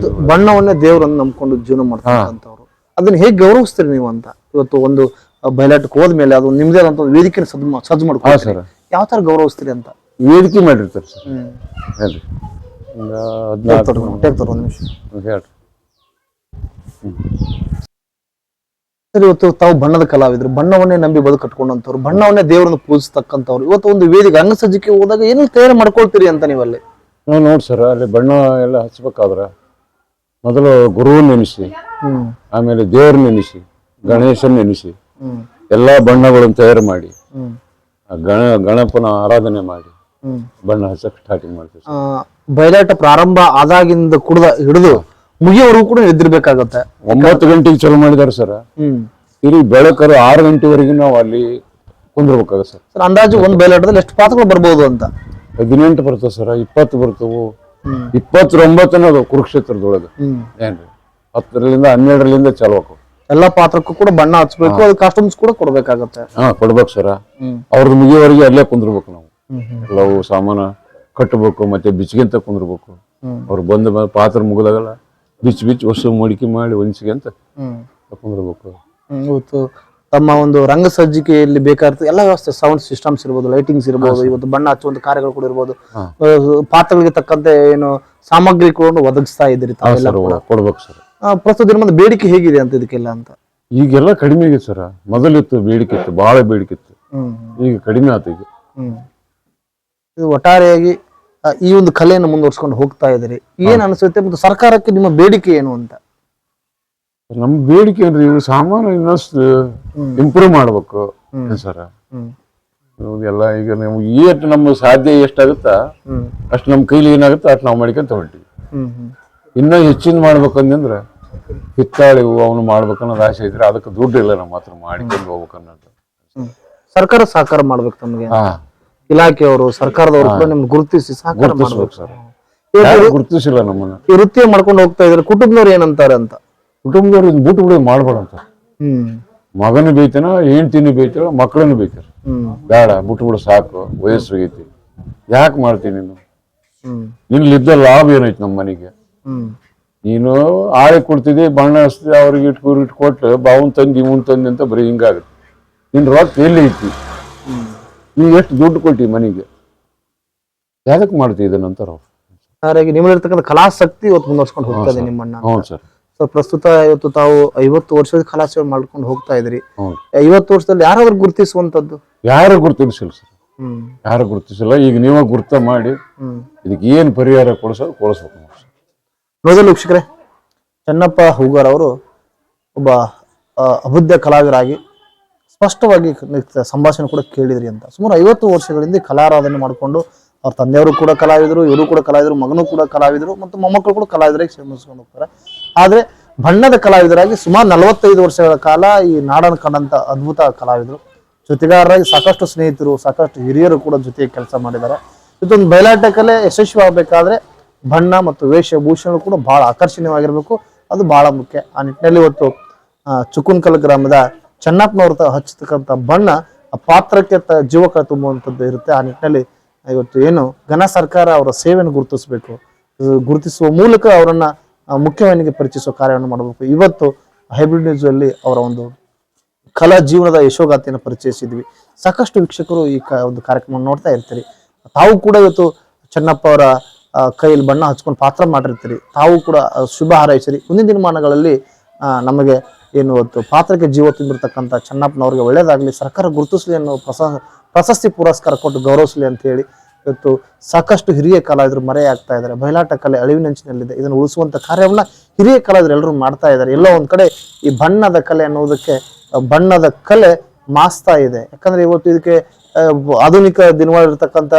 ಬಣ್ಣವನ್ನೇ ದೇವ್ರನ್ನ ನಂಬ್ಕೊಂಡು ಜೀವನ ಮಾಡ್ತಕ್ಕಂಥವ್ರು, ಅದನ್ನ ಹೇಗೆ ಗೌರವಿಸ್ತೀರಿ ನೀವು ಅಂತ? ಇವತ್ತು ಒಂದು ಬಯಲಾಟಕ್ಕೆ ಹೋದ್ಮೇಲೆ ಅದು ನಿಮ್ದೇ ಆದಂತ ಒಂದು ವೇದಿಕೆ ಸಜ್ಜು ಮಾಡ್ಕೊಳ್ತೀರಿ ಸರ್ ಯಾವ ತರ ಗೌರವಿಸ್ತೀರಿ ಅಂತ? ವೇದಿಕೆ ಮಾಡಿರ್ತಾರೆ ಸರ್. ಹೇಳ್ರಿ ಒಂದು ನಿಮಿಷ ಹೇಳ್ರಿ. ಸರ್, ಇವತ್ತು ತಾವು ಬಣ್ಣದ ಕಲಾವಿದ್ರು, ಬಣ್ಣವನ್ನೇ ನಂಬಿ ಬದುಕು ಕಟ್ಕೊಂಡಂತವ್ರು, ಬಣ್ಣವನ್ನೇ ದೇವರನ್ನು ಪೂಜಿಸ್ತಕ್ಕಂಥವ್ರು, ಇವತ್ತು ಒಂದು ವೇದಿಕೆ ಅಂಗಸಜ್ಜಿಕೆ ಹೋದಾಗ ಏನು ತಯಾರು ಮಾಡ್ಕೊಳ್ತೀರಿ ಅಂತ ನೀವಲ್ಲಿ? ನಾವು ನೋಡಿ ಸರ್, ಅಲ್ಲಿ ಬಣ್ಣ ಎಲ್ಲ ಹಚ್ಬೇಕಾದ್ರೆ ಮೊದಲು ಗುರುವನ್ನ ನೆನೆಸಿ, ಆಮೇಲೆ ದೇವ್ರ ನೆನೆಸಿ, ಗಣೇಶನ್ ನೆನೆಸಿ, ಎಲ್ಲಾ ಬಣ್ಣಗಳನ್ನು ತಯಾರು ಮಾಡಿ ಗಣಪನ ಆರಾಧನೆ ಮಾಡಿ ಬಣ್ಣ ಹಚ್ಚಕ್ ಸ್ಟಾರ್ಟಿಂಗ್ ಮಾಡ್ತೀವಿ. ಬಯಲಾಟ ಪ್ರಾರಂಭ ಆದಾಗಿಂದ ಕುಡ್ದ ಹಿಡಿದು ಮುಗಿಯವರೆಗೂ ಕೂಡ ಎದ್ದಿರ್ಬೇಕಾಗತ್ತೆ. 9 ಗಂಟೆಗೆ ಚಾಲು ಮಾಡಿದಾರೆ ಸರ್. ಇಲ್ಲಿ ಬೆಳಕರು 6 ಗಂಟೆವರೆಗೂ ನಾವು ಅಲ್ಲಿ ಕುಂದಿರ್ಬೇಕಾಗತ್ತೆ ಸರ್. ಸರ್, ಅಂದಾಜು ಒಂದು ಬಯಲಾಟದಲ್ಲಿ ಎಷ್ಟು ಪಾತ್ರಗಳು ಬರ್ಬೋದು ಅಂತ? 18 ಬರ್ತವೆ ಸರ್, 20 ಬರ್ತವು, 29 ಕುರುಕ್ಷೇತ್ರದೊಳಗೆ ಏನ್ರಿ 10ರಿಂದ 12ರಿಂದ ಚಾಲು ಹಾಕೋ. ಎಲ್ಲಾ ಪಾತ್ರಕ್ಕೂ ಕೂಡ ಬಣ್ಣ ಹಚ್ಬೇಕು, ಅದು ಕಾಸ್ಟ್ಯೂಮ್ಸ್ ಕೂಡ ಕೊಡ್ಬೇಕಾಗತ್ತೆ. ಕೊಡ್ಬೇಕು ಸರ್. ಅವ್ರದ್ದು ಮುಗಿಯವರೆಗೆ ಅಲ್ಲೇ ಕುಂದಿರ್ಬೇಕು ನಾವು. ಎಲ್ಲವೂ ಸಾಮಾನು ಕಟ್ಟಬೇಕು, ಮತ್ತೆ ಬಿಚ್ಚಿಗೆಂತ ಕುಂದಿರ್ಬೇಕು. ಅವ್ರು ಬಂದ ಪಾತ್ರ ಮುಗಿದಾಗಲ್ಲ ಬಿಚ್ಚಿ ಹೊಸ ಮಡಿಕೆ ಮಾಡಿ ಹೊಂಚಿಗೆ ಅಂತ ಕುಂದಿರ್ಬೇಕು. ಇವತ್ತು ತಮ್ಮ ಒಂದು ರಂಗ ಸಜ್ಜಿಕೆಯಲ್ಲಿ ಬೇಕಾದ ಎಲ್ಲ ವ್ಯವಸ್ಥೆ, ಸೌಂಡ್ ಸಿಸ್ಟಮ್ಸ್ ಇರ್ಬೋದು, ಲೈಟಿಂಗ್ಸ್ ಇರ್ಬೋದು, ಇವತ್ತು ಬಣ್ಣ ಹಚ್ಚುವಂತ ಕಾರ್ಯಗಳು ಕೂಡ ಇರ್ಬೋದು, ಪಾತ್ರಗಳಿಗೆ ತಕ್ಕಂತೆ ಏನು ಸಾಮಗ್ರಿ ಕೂಡ ಒದಗಿಸ್ತಾ ಇದ್ದೀರಿ ಕೊಡ್ಬೇಕು ಸರ್. ಪ್ರಸ್ತುತ ದಿನದ ಬೇಡಿಕೆ ಹೇಗಿದೆ ಅಂತ ಇದಕ್ಕೆಲ್ಲ ಅಂತ? ಈಗೆಲ್ಲ ಕಡಿಮೆ ಆಗಿದೆ ಸರ್. ಮೊದಲಿತ್ತು ಬೇಡಿಕೆ ಇತ್ತು, ಬಹಳ ಬೇಡಿಕೆ ಇತ್ತು, ಈಗ ಕಡಿಮೆ ಆಯ್ತು. ಈಗ ಇದು ಒಟ್ಟಾರೆಯಾಗಿ ಈ ಒಂದು ಕಲೆಯನ್ನು ಮುಂದುವರ್ಸ್ಕೊಂಡು ಹೋಗ್ತಾ ಇದ್ದೀರಿ, ಏನ್ ಅನಿಸುತ್ತೆ? ಮತ್ತು ಸರ್ಕಾರಕ್ಕೆ ನಿಮ್ಮ ಬೇಡಿಕೆ ಏನು ಅಂತ? ನಮ್ ಬೇಡಿಕೆ ಅಂದ್ರೆ ಇವು ಸಾಮಾನು ಇನ್ನಷ್ಟು ಇಂಪ್ರೂವ್ ಮಾಡ್ಬೇಕು ಸರ್. ಎಲ್ಲ ಈಗ ನಮ್ಗೆ ಎಷ್ಟು ನಮ್ಮ ಸಾಧ್ಯ ಎಷ್ಟಾಗುತ್ತಾ ಅಷ್ಟು ನಮ್ಮ ಕೈಲಿ ಏನಾಗುತ್ತೆ ಅಷ್ಟು ನಾವು ಮಾಡ್ಕೊಂತ ಹೊಂಟಿವಿ. ಇನ್ನ ಹೆಚ್ಚಿನ ಮಾಡ್ಬೇಕಂದ್ರೆ ಹಿತ್ತಾಳಿ ಅವನು ಮಾಡ್ಬೇಕನ್ನೋದು ಆಸೆ ಇದ್ರೆ ಅದಕ್ಕೆ ದುಡ್ಡು ಇಲ್ಲ ನಮ್ಮ ಹತ್ರ, ಮಾಡ್ಕೊಂಡು ಹೋಗ್ಬೇಕನ್ನೋದು. ಸರ್ಕಾರ ಸಹಕಾರ ಮಾಡ್ಬೇಕು ತಮಗೆ, ಇಲಾಖೆಯವರು ಸರ್ಕಾರದವರು ಕೂಡ ನಿಮ್ಗೆ ಗುರುತಿಸಿ ಸಹಕಾರ ಮಾಡ್ಬೇಕು ಸರ್. ಗುರುತಿಸಿಲ್ಲ ನಮ್ಮನ್ನ. ಈ ವೃತ್ತಿ ಮಾಡ್ಕೊಂಡು ಹೋಗ್ತಾ ಇದ್ರೆ ಕುಟುಂಬದವ್ರು ಏನಂತಾರೆ ಅಂತ? ಕುಟುಂಬದವ್ರು ಬೂಟು ಬಿಡೋದು ಮಾಡ್ಬೇಡ ಅಂತ. ಮಗನು ಬೈತಾನ, ಹೆಂಡ್ತಿನೂ ಬೈತಾಳ, ಮಕ್ಕಳನ್ನು ಬೈತಾರ. ಬೇಡ ಬಿಟ್ಟು ಬಿಡು ಸಾಕು, ವಯಸ್ಸು ಹೋಗೈತಿ, ಯಾಕೆ ಮಾಡ್ತೀನಿ ನೀನು? ನಿನ್ಲಿದ್ದ ಲಾಭ ಏನೈತಿ ನಮ್ಮ ಮನೆಗೆ? ನೀನು ಆಳೆ ಕೊಡ್ತಿದ್ದಿ, ಬಣ್ಣ ಹಚ್ತಿದ್ದೆ, ಅವ್ರಿಗೆ ಇಟ್ಕೊಟ್ಟು ಬಾವನ್ ತಂದಿ ಇವನ್ ತಂದಿ ಅಂತ ಬರೀ ಹಿಂಗಾಗುತ್ತೆ. ನಿನ್ ರೊಕ್ಕ ಎಲ್ಲಿ ಐತಿ? ನೀವ್ ಎಷ್ಟು ದುಡ್ಡು ಕೊಟ್ಟಿ ಮನೆಗೆ, ಯಾವ್ದಕ್ ಮಾಡ್ತಿ ಇದನ್ನಂತಾರ ಅವ್ರು. ಹಾಗಾಗಿ ನಿಮ್ಮಲ್ಲಿರ್ತಕ್ಕಂಥ ಕಲಾಸಕ್ತಿ ಇವತ್ತು ಮುಂದುವರ್ಸ್ಕೊಂಡು ಹೋಗ್ತದೆ ನಿಮ್ಮನ್ನ. ಹೌದು ಸರ್. ಸೊ ಪ್ರಸ್ತುತ ಇವತ್ತು ತಾವು 50 ವರ್ಷದ ಕಲಾಸೇವೆ ಮಾಡ್ಕೊಂಡು ಹೋಗ್ತಾ ಇದ್ರಿ. 50 ವರ್ಷದಲ್ಲಿ ಯಾರಾದ್ರೂ ಗುರುತಿಸುವಂತದ್ದು? ಯಾರು ಗುರುತಿಸಿಲ್ಲ ಸರ್, ಯಾರು ಗುರುತಿಸಿಲ್ಲ. ಈಗ ನೀವ ಗುರ್ತ ಮಾಡಿ ಇದಕ್ಕೆ ಏನ್ ಪರಿಹಾರ ಕೊಡಿಸ್ಬೇಕು. ನೋಡಲು ವೀಕ್ಷಕರೇ, ಚೆನ್ನಪ್ಪ ಹೂಗಾರ್ ಅವರು ಒಬ್ಬ ಅಬುದ್ಧ ಕಲಾವಿದರಾಗಿ ಸ್ಪಷ್ಟವಾಗಿ ಸಂಭಾಷಣೆ ಕೂಡ ಕೇಳಿದ್ರಿ ಅಂತ. ಸುಮಾರು 50 ವರ್ಷಗಳಿಂದ ಕಲಾರಾಧನೆ ಮಾಡಿಕೊಂಡು ಅವ್ರ ತಂದೆಯವರು ಕೂಡ ಕಲಾವಿದರು, ಇವರು ಕೂಡ ಕಲಾವಿದರು, ಮಗನೂ ಕೂಡ ಕಲಾವಿದರು, ಮತ್ತು ಮೊಮ್ಮಕ್ಕಳು ಕೂಡ ಕಲಾವಿದರಾಗಿ ಶ್ರಮಿಸ್ಕೊಂಡು ಹೋಗ್ತಾರೆ. ಆದ್ರೆ ಬಣ್ಣದ ಕಲಾವಿದರಾಗಿ ಸುಮಾರು 45 ವರ್ಷಗಳ ಕಾಲ ಈ ನಾಡನ್ನು ಕಂಡಂತ ಅದ್ಭುತ ಕಲಾವಿದರು, ಜೊತೆಗಾರರಾಗಿ ಸಾಕಷ್ಟು ಸ್ನೇಹಿತರು, ಸಾಕಷ್ಟು ಹಿರಿಯರು ಕೂಡ ಜೊತೆಗೆ ಕೆಲಸ ಮಾಡಿದ್ದಾರೆ. ಇದೊಂದು ಬಯಲಾಟ ಕಲೆ ಯಶಸ್ವಿ ಆಗಬೇಕಾದ್ರೆ ಬಣ್ಣ ಮತ್ತು ವೇಷಭೂಷಣಗಳು ಕೂಡ ಬಹಳ ಆಕರ್ಷಣೀಯವಾಗಿರ್ಬೇಕು, ಅದು ಬಹಳ ಮುಖ್ಯ. ಆ ನಿಟ್ಟಿನಲ್ಲಿ ಇವತ್ತು ಚುಕುನ್ಕಲ್ ಗ್ರಾಮದ ಚೆನ್ನಪ್ಪನವ್ರ ಹಚ್ಚತಕ್ಕಂಥ ಬಣ್ಣ ಆ ಪಾತ್ರಕ್ಕೆ ಜೀವಕ ತುಂಬುವಂಥದ್ದು ಇರುತ್ತೆ. ಆ ನಿಟ್ಟಿನಲ್ಲಿ ಇವತ್ತು ಏನು ಘನ ಸರ್ಕಾರ ಅವರ ಸೇವೆಯನ್ನು ಗುರುತಿಸಬೇಕು, ಗುರುತಿಸುವ ಮೂಲಕ ಅವರನ್ನ ಮುಖ್ಯವಾಹಿನಿಗೆ ಪರಿಚಯಿಸುವ ಕಾರ್ಯವನ್ನು ಮಾಡಬೇಕು. ಇವತ್ತು ಹೈಬ್ರಿಡ್ ನ್ಯೂಸ್ ಅಲ್ಲಿ ಅವರ ಒಂದು ಕಲಾ ಜೀವನದ ಯಶೋಗಾಥೆಯನ್ನು ಪರಿಚಯಿಸಿದ್ವಿ. ಸಾಕಷ್ಟು ವೀಕ್ಷಕರು ಈ ಒಂದು ಕಾರ್ಯಕ್ರಮ ನೋಡ್ತಾ ಇರ್ತೀರಿ. ತಾವು ಕೂಡ ಇವತ್ತು ಚೆನ್ನಪ್ಪ ಅವರ ಕೈಯಲ್ಲಿ ಬಣ್ಣ ಹಚ್ಕೊಂಡು ಪಾತ್ರ ಮಾಡಿರ್ತೀರಿ. ತಾವು ಕೂಡ ಶುಭ ಹಾರೈಸಿರಿ. ಮುಂದಿನ ದಿನಮಾನಗಳಲ್ಲಿ ನಮಗೆ ಏನು ಇವತ್ತು ಪಾತ್ರಕ್ಕೆ ಜೀವ ತುಂಬಿರ್ತಕ್ಕಂಥ ಚೆನ್ನಪ್ಪನವ್ರಿಗೆ ಒಳ್ಳೇದಾಗಲಿ, ಸರ್ಕಾರ ಗುರುತಿಸಲಿ ಅನ್ನೋ ಪ್ರಶಸ್ತಿ ಪುರಸ್ಕಾರ ಕೊಟ್ಟು ಗೌರವಿಸಲಿ ಅಂತ ಹೇಳಿ ಇವತ್ತು ಸಾಕಷ್ಟು ಹಿರಿಯ ಕಲಾವಿದರು ಮರೆಯಾಗ್ತಾ ಇದ್ದಾರೆ. ಬಯಲಾಟ ಕಲೆ ಅಳಿವಿನಂಚಿನಲ್ಲಿದೆ. ಇದನ್ನು ಉಳಿಸುವಂತ ಕಾರ್ಯವನ್ನ ಹಿರಿಯ ಕಲಾವಿದರು ಎಲ್ಲರೂ ಮಾಡ್ತಾ ಇದ್ದಾರೆ. ಎಲ್ಲೋ ಒಂದ್ ಕಡೆ ಈ ಬಣ್ಣದ ಕಲೆ ಅನ್ನೋದಕ್ಕೆ ಬಣ್ಣದ ಕಲೆ ಮಾಸ್ತಾ ಇದೆ. ಯಾಕಂದ್ರೆ ಇವತ್ತು ಇದಕ್ಕೆ ಆಧುನಿಕ ದಿನವಾಗಿರ್ತಕ್ಕಂಥ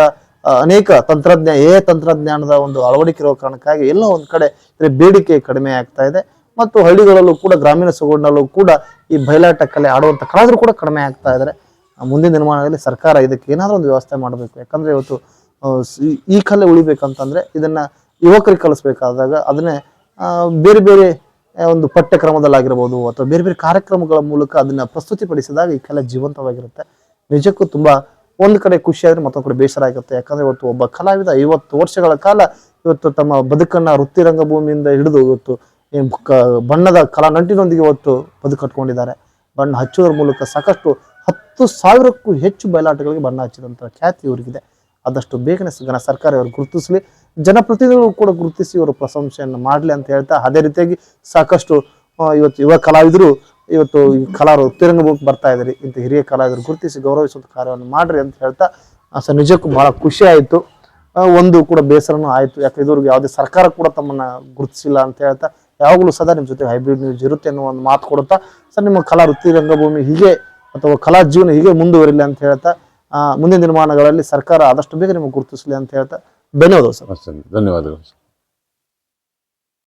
ಅನೇಕ ತಂತ್ರಜ್ಞಾನದ ಒಂದು ಅಳವಡಿಕೆ ಇರೋ ಕಾರಣಕ್ಕಾಗಿ ಎಲ್ಲೋ ಒಂದ್ ಕಡೆ ಬೇಡಿಕೆ ಕಡಿಮೆ ಆಗ್ತಾ ಇದೆ. ಮತ್ತು ಹಳ್ಳಿಗಳಲ್ಲೂ ಕೂಡ ಗ್ರಾಮೀಣ ಸೊಗಡಿನಲ್ಲೂ ಕೂಡ ಈ ಬಯಲಾಟ ಕಲೆ ಆಡುವಂತ ಕಲಾವಿದರು ಕೂಡ ಕಡಿಮೆ ಆಗ್ತಾ ಇದ್ದಾರೆ. ಮುಂದಿನ ದಿನಮಾನಗಳಲ್ಲಿ ಸರ್ಕಾರ ಇದಕ್ಕೆ ಏನಾದ್ರೂ ಒಂದು ವ್ಯವಸ್ಥೆ ಮಾಡಬೇಕು. ಯಾಕಂದ್ರೆ ಇವತ್ತು ಈ ಕಲೆ ಉಳಿಬೇಕಂತಂದ್ರೆ ಇದನ್ನ ಯುವಕರಿಗೆ ಕಲಿಸ್ಬೇಕಾದಾಗ ಅದನ್ನೇ ಬೇರೆ ಬೇರೆ ಒಂದು ಪಠ್ಯಕ್ರಮದಲ್ಲಾಗಿರ್ಬೋದು ಅಥವಾ ಬೇರೆ ಬೇರೆ ಕಾರ್ಯಕ್ರಮಗಳ ಮೂಲಕ ಅದನ್ನ ಪ್ರಸ್ತುತಿಪಡಿಸಿದಾಗ ಈ ಕಲೆ ಜೀವಂತವಾಗಿರುತ್ತೆ. ನಿಜಕ್ಕೂ ತುಂಬಾ ಒಂದ್ ಕಡೆ ಖುಷಿ ಆದ್ರೆ ಮತ್ತೊಂದ್ ಕಡೆ ಬೇಸರ ಆಗುತ್ತೆ. ಯಾಕಂದ್ರೆ ಇವತ್ತು ಒಬ್ಬ ಕಲಾವಿದ 50 ವರ್ಷಗಳ ಕಾಲ ಇವತ್ತು ತಮ್ಮ ಬದುಕನ್ನ ವೃತ್ತಿ ರಂಗಭೂಮಿಯಿಂದ ಹಿಡಿದು ಇವತ್ತು ಬಣ್ಣದ ಕಲಾ ನಂಟಿನೊಂದಿಗೆ ಇವತ್ತು ಬದುಕು ಕಟ್ಕೊಂಡಿದ್ದಾರೆ. ಬಣ್ಣ ಹಚ್ಚುವುದರ ಮೂಲಕ ಸಾಕಷ್ಟು 10,000ಕ್ಕೂ ಹೆಚ್ಚು ಬಯಲಾಟಗಳಿಗೆ ಬಣ್ಣ ಹಚ್ಚಿದಂಥ ಖ್ಯಾತಿ ಇವರಿಗಿದೆ. ಆದಷ್ಟು ಬೇಗನೆ ಸರ್ಕಾರ ಇವರು ಗುರುತಿಸಲಿ, ಜನಪ್ರತಿನಿಧಿಗಳು ಕೂಡ ಗುರುತಿಸಿ ಇವರು ಪ್ರಶಂಸೆಯನ್ನು ಮಾಡಲಿ ಅಂತ ಹೇಳ್ತಾ, ಅದೇ ರೀತಿಯಾಗಿ ಸಾಕಷ್ಟು ಇವತ್ತು ಯುವ ಕಲಾವಿದರು ಇವತ್ತು ಈ ರಂಗಭೂಮಿಗೆ ಬರ್ತಾ ಇದ್ದಾರೆ. ಇಂಥ ಹಿರಿಯ ಕಲಾವಿದರು ಗುರುತಿಸಿ ಗೌರವಿಸುವಂಥ ಕಾರ್ಯವನ್ನು ಮಾಡ್ರಿ ಅಂತ ಹೇಳ್ತಾ ಸರ್ ನಿಜಕ್ಕೂ ಬಹಳ ಖುಷಿ ಆಯಿತು. ಒಂದು ಕೂಡ ಬೇಸರನೂ ಆಯಿತು, ಯಾಕಂದ್ರೆ ಇದುವರೆಗೂ ಯಾವುದೇ ಸರ್ಕಾರ ಕೂಡ ತಮ್ಮನ್ನ ಗುರುತಿಸಿಲ್ಲ ಅಂತ ಹೇಳ್ತಾ, ಯಾವಾಗಲೂ ಸದಾ ನಿಮ್ಮ ಜೊತೆ ಹೈಬ್ರಿಡ್ ನ್ಯೂಸ್ ಇರುತ್ತೆ ಅನ್ನೋ ಒಂದು ಮಾತು ಕೊಡುತ್ತಾ ಸರ್ ನಿಮ್ಮ ರಂಗಭೂಮಿ ಹೀಗೆ ಅಥವಾ ಕಲಾ ಜೀವನ ಹೀಗೆ ಮುಂದುವರಿಲಿ ಅಂತ ಹೇಳ್ತಾ, ಮುಂದಿನ ದಿನಮಾನಗಳಲ್ಲಿ ಸರ್ಕಾರ ಆದಷ್ಟು ಬೇಗ ನಿಮಗೆ ಗುರುತಿಸಲಿ ಅಂತ ಹೇಳ್ತಾ ಧನ್ಯವಾದಗಳು ಸರ್. ಧನ್ಯವಾದಗಳು.